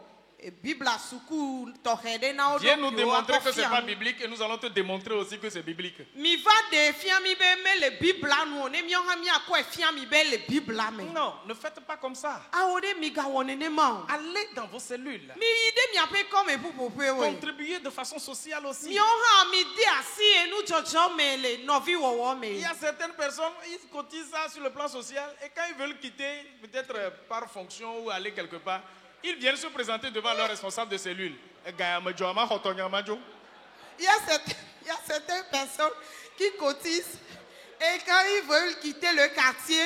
Bible suku tohede na o. Viens nous démontrer que c'est pas biblique et nous allons te démontrer aussi que c'est biblique. Mi va de fiami be me le Bible anu ne mi on mi akọ fiami be le Bible ame. Non, ne faites pas comme ça. Aode mi ga woni ne ma. Allez dans vos cellules. Mi ide mi ape comme pupo pe we. Contribuez de façon sociale aussi. Mi on ha mi di asi enu jojo me le novi wo me. Il y a certaines personnes, ils cotisent ça sur le plan social et quand ils veulent quitter, peut-être par fonction ou aller quelque part, ils viennent se présenter devant leur responsable de cellule. Il y a certaines personnes qui cotisent et quand ils veulent quitter le quartier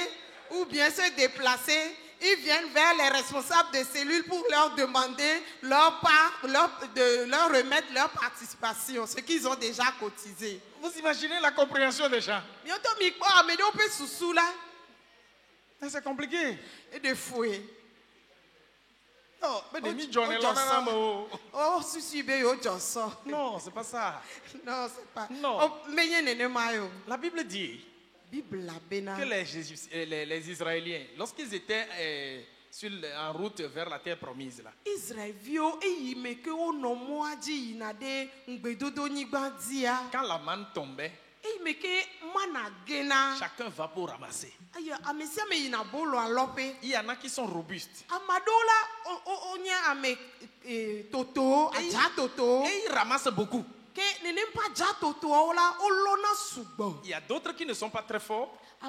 ou bien se déplacer, ils viennent vers les responsables de cellules pour leur demander leur part, de leur remettre leur participation, ce qu'ils ont déjà cotisé. Vous imaginez la compréhension des gens? C'est compliqué. Et de fouet. Non, mais des oh, non, c'est pas ça. Non, c'est pas. Non. La Bible dit que les Israéliens, lorsqu'ils étaient en route vers la terre promise, là, quand la manne tombait, Chacun va pour ramasser. Il y en a qui sont robustes. Et ils ramassent beaucoup. Il y a d'autres qui ne sont pas très forts et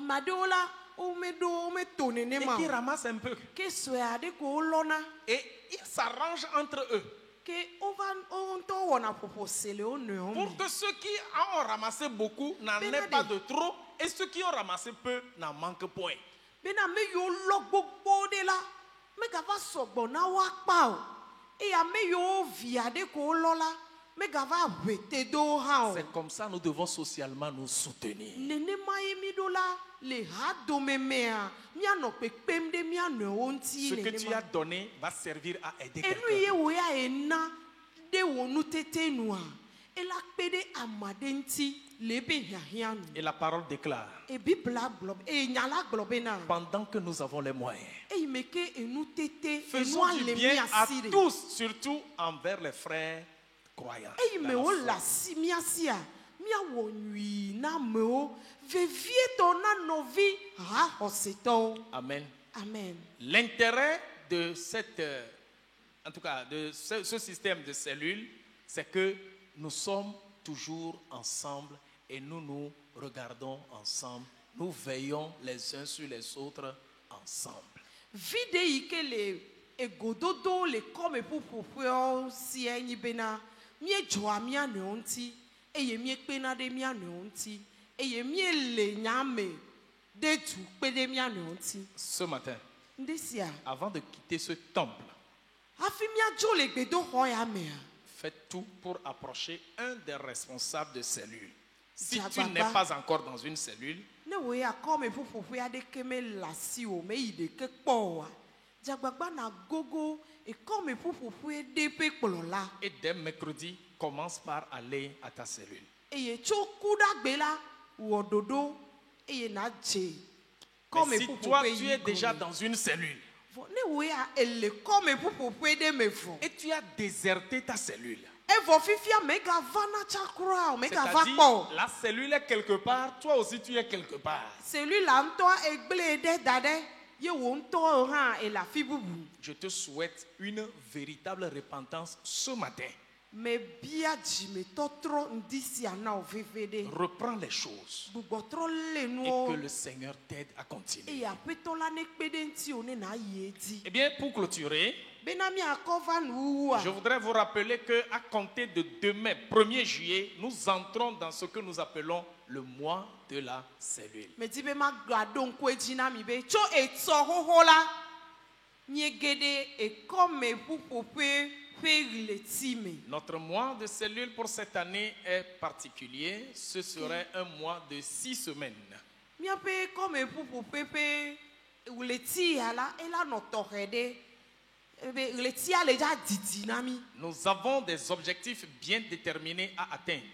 qui ramassent un peu. Et ils s'arrangent entre eux pour que ceux qui ont ramassé beaucoup n'en aient pas de trop et ceux qui ont ramassé peu n'en manquent point. C'est comme ça nous devons socialement nous soutenir. Ce que tu as donné va servir à aider quelqu'un. Et la parole déclare, pendant que nous avons les moyens, faisons du bien à tous, surtout envers les frères croyants. Amen. Amen. L'intérêt de en tout cas de ce système de cellules, c'est que nous sommes toujours ensemble et nous nous regardons ensemble, nous veillons les uns sur les autres ensemble. Ce matin, avant de quitter ce temple, faites tout pour approcher un des responsables de cellule. Si tu n'es pas encore dans une cellule, et dès mercredi, commence par aller à ta cellule. Mais si toi tu es déjà dans une cellule et tu as déserté ta cellule, c'est-à-dire la cellule est quelque part, toi aussi tu es quelque part. Je te souhaite une véritable repentance ce matin. Reprends les choses et que le Seigneur t'aide à continuer. Eh bien, pour clôturer, je voudrais vous rappeler qu'à compter de demain, 1er juillet, nous entrons dans ce que nous appelons le mois de la cellule. Notre mois de cellule pour cette année est particulier. Ce serait un mois de 6 semaines. Nous avons des objectifs bien déterminés à atteindre.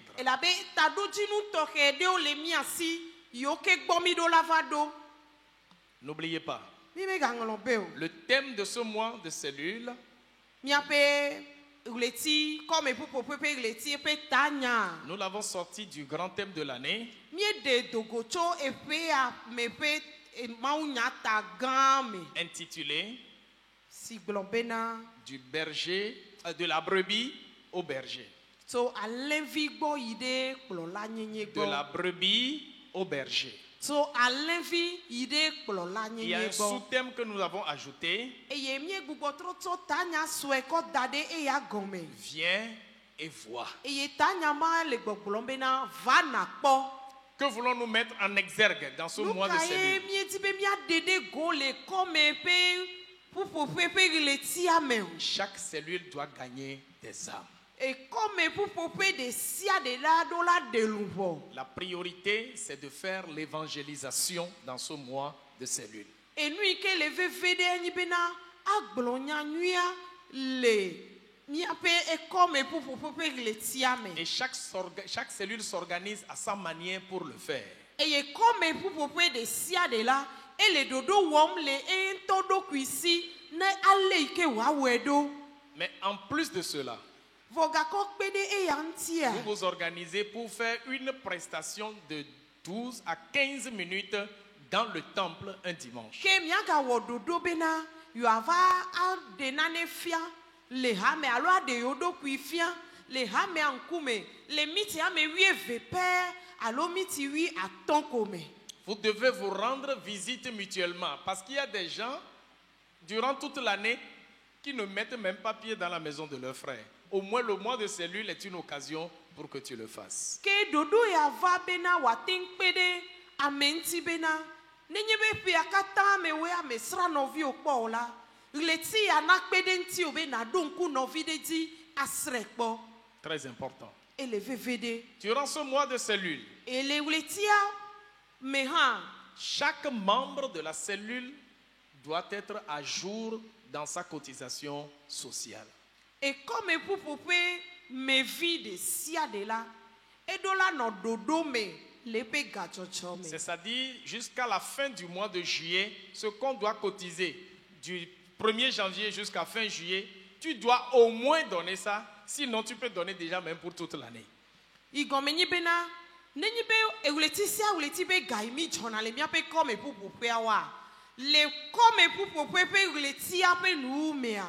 N'oubliez pas, le thème de ce mois de cellule, nous l'avons sorti du grand thème de l'année, intitulé du berger, de la brebis au berger. De la brebis au berger. Il y a un sous-thème que nous avons ajouté. Viens et vois. Que voulons-nous mettre en exergue dans ce mois de cellule? Chaque cellule doit gagner des âmes. La priorité, c'est de faire l'évangélisation dans ce mois de cellule. Et chaque cellule s'organise à sa manière pour le faire. Mais en plus de cela, Vous vous organisez pour faire une prestation de 12 à 15 minutes dans le temple un dimanche. Vous devez vous rendre visite mutuellement parce qu'il y a des gens durant toute l'année qui ne mettent même pas pied dans la maison de leur frère. Au moins le mois de cellule est une occasion pour que tu le fasses. Très important. Durant ce mois de cellule, chaque membre de la cellule doit être à jour dans sa cotisation sociale. Et comme pour pouper me vide sia de là et de là no dodo me lepe gachocho me. C'est-à-dire jusqu'à la fin du mois de juillet, ce qu'on doit cotiser du 1er janvier jusqu'à fin juillet, tu dois au moins donner ça, sinon tu peux donner déjà même pour toute l'année. Igomeni bena nenyi be ewleti sia ewleti be gaimi chona le mia pe comme pour pouper wa. Le comme pour pouper pe ewleti ape nu mea.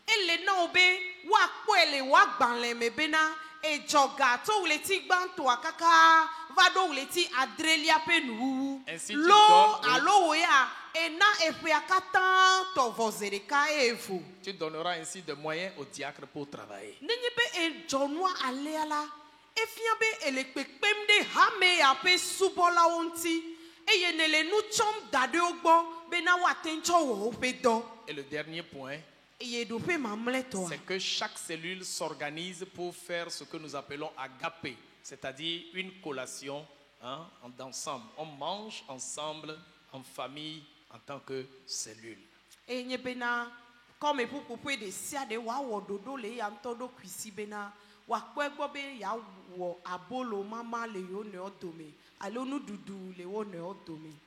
Elle no be wa kwele wa gbanle me bena e joga to uleti gbanto akaka vado uleti adrelia penu lo alo ya e na efe akatan to vozereka efu. Tu donneras ainsi des moyens aux diacres pour travailler. Nenyi be e jonwa aleala e fia be ele pepemde hame ya pe subola onti e yenele nu chom dade ogbo bena wa tencho wo pe do. Et le dernier point, c'est que chaque cellule s'organise pour faire ce que nous appelons agapé, c'est-à-dire une collation d'ensemble. On mange ensemble, en famille, en tant que cellule.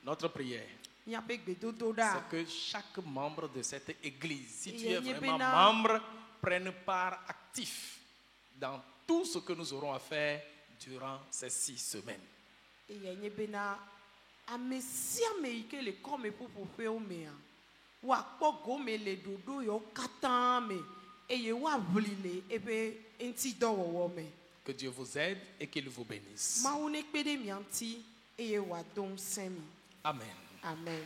Notre prière, c'est que chaque membre de cette église, si tu es vraiment membre, prenne part actif dans tout ce que nous aurons à faire durant ces 6 semaines. Que Dieu vous aide et qu'il vous bénisse. Amen. Amen.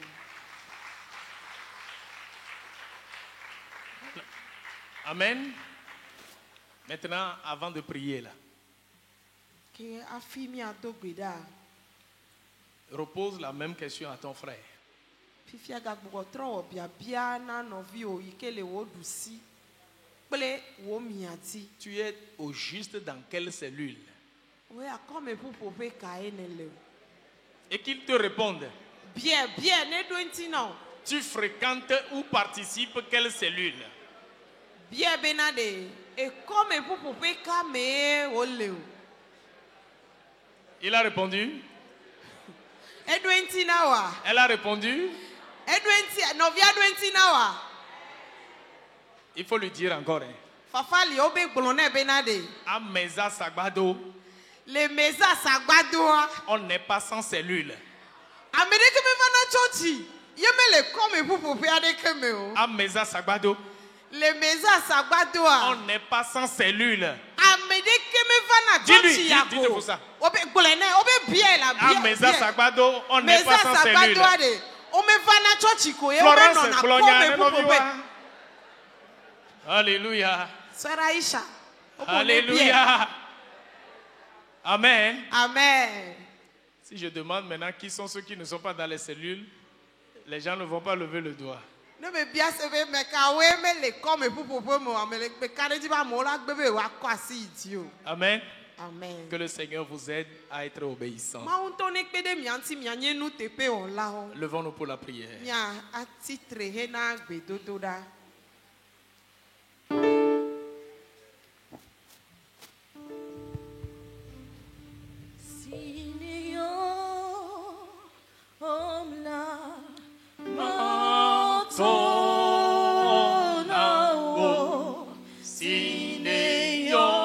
Amen. Maintenant, avant de prier là, repose la même question à ton frère. Tu es au juste dans quelle cellule? Et qu'il te réponde. Bien, Tu fréquentes ou participes quelle cellule? Bien, benade. Et comme vous pouvez calmer, il a répondu. Edwentinawa. Elle a répondu. Il faut lui dire encore. Fafali obe glone benade. À Mesa Sagbado. Les Mesa Sagbado. On n'est pas sans cellule. À Mesa Sagbado. Les Mesa Sagbado. On n'est pas sans cellule. Dis-lui pour ça. À Mesa Sagbado, on n'est pas sans cellule. Alléluia. Alléluia. Amen. Amen. Si je demande maintenant qui sont ceux qui ne sont pas dans les cellules, les gens ne vont pas lever le doigt. Amen. Amen. Que le Seigneur vous aide à être obéissant. Levons-nous pour la prière. Sine yo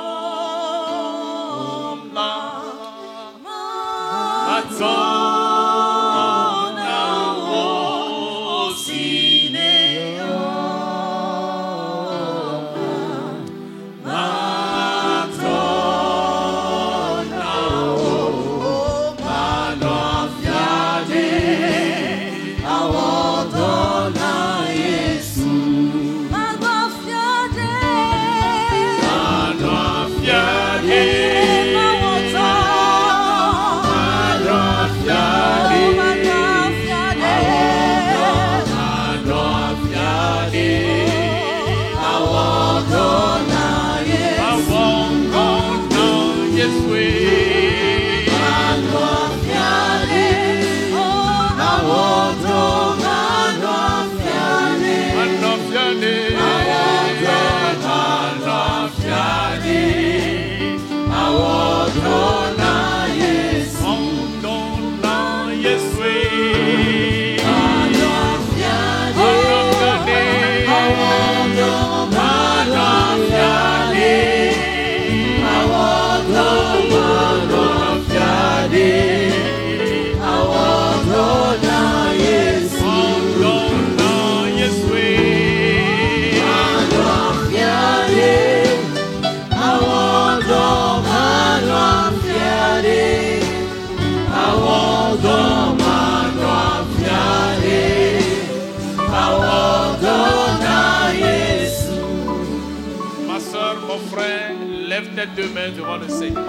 Lève tes deux mains devant le Seigneur.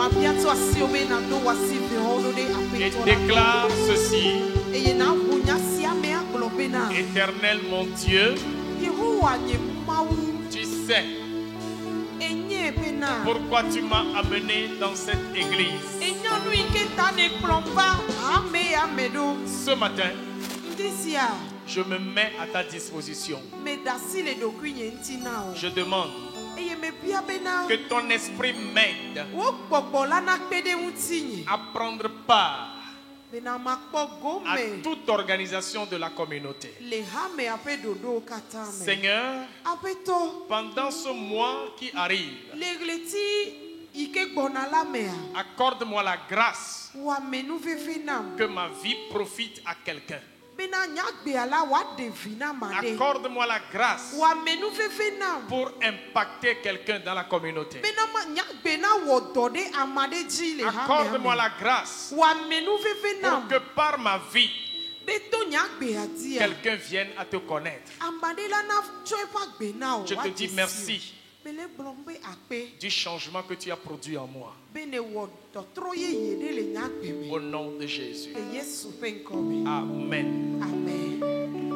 Et déclare ceci. Éternel mon Dieu, tu sais pourquoi tu m'as amené dans cette église. Ce matin, je me mets à ta disposition. Je demande que ton esprit m'aide à prendre part à toute organisation de la communauté. Seigneur, pendant ce mois qui arrive, accorde-moi la grâce que ma vie profite à quelqu'un. Accorde-moi la grâce pour impacter quelqu'un dans la communauté. Accorde-moi la grâce pour que par ma vie, quelqu'un vienne à te connaître. Je te dis merci du changement que tu as produit en moi. Au nom de Jésus. Amen. Amen.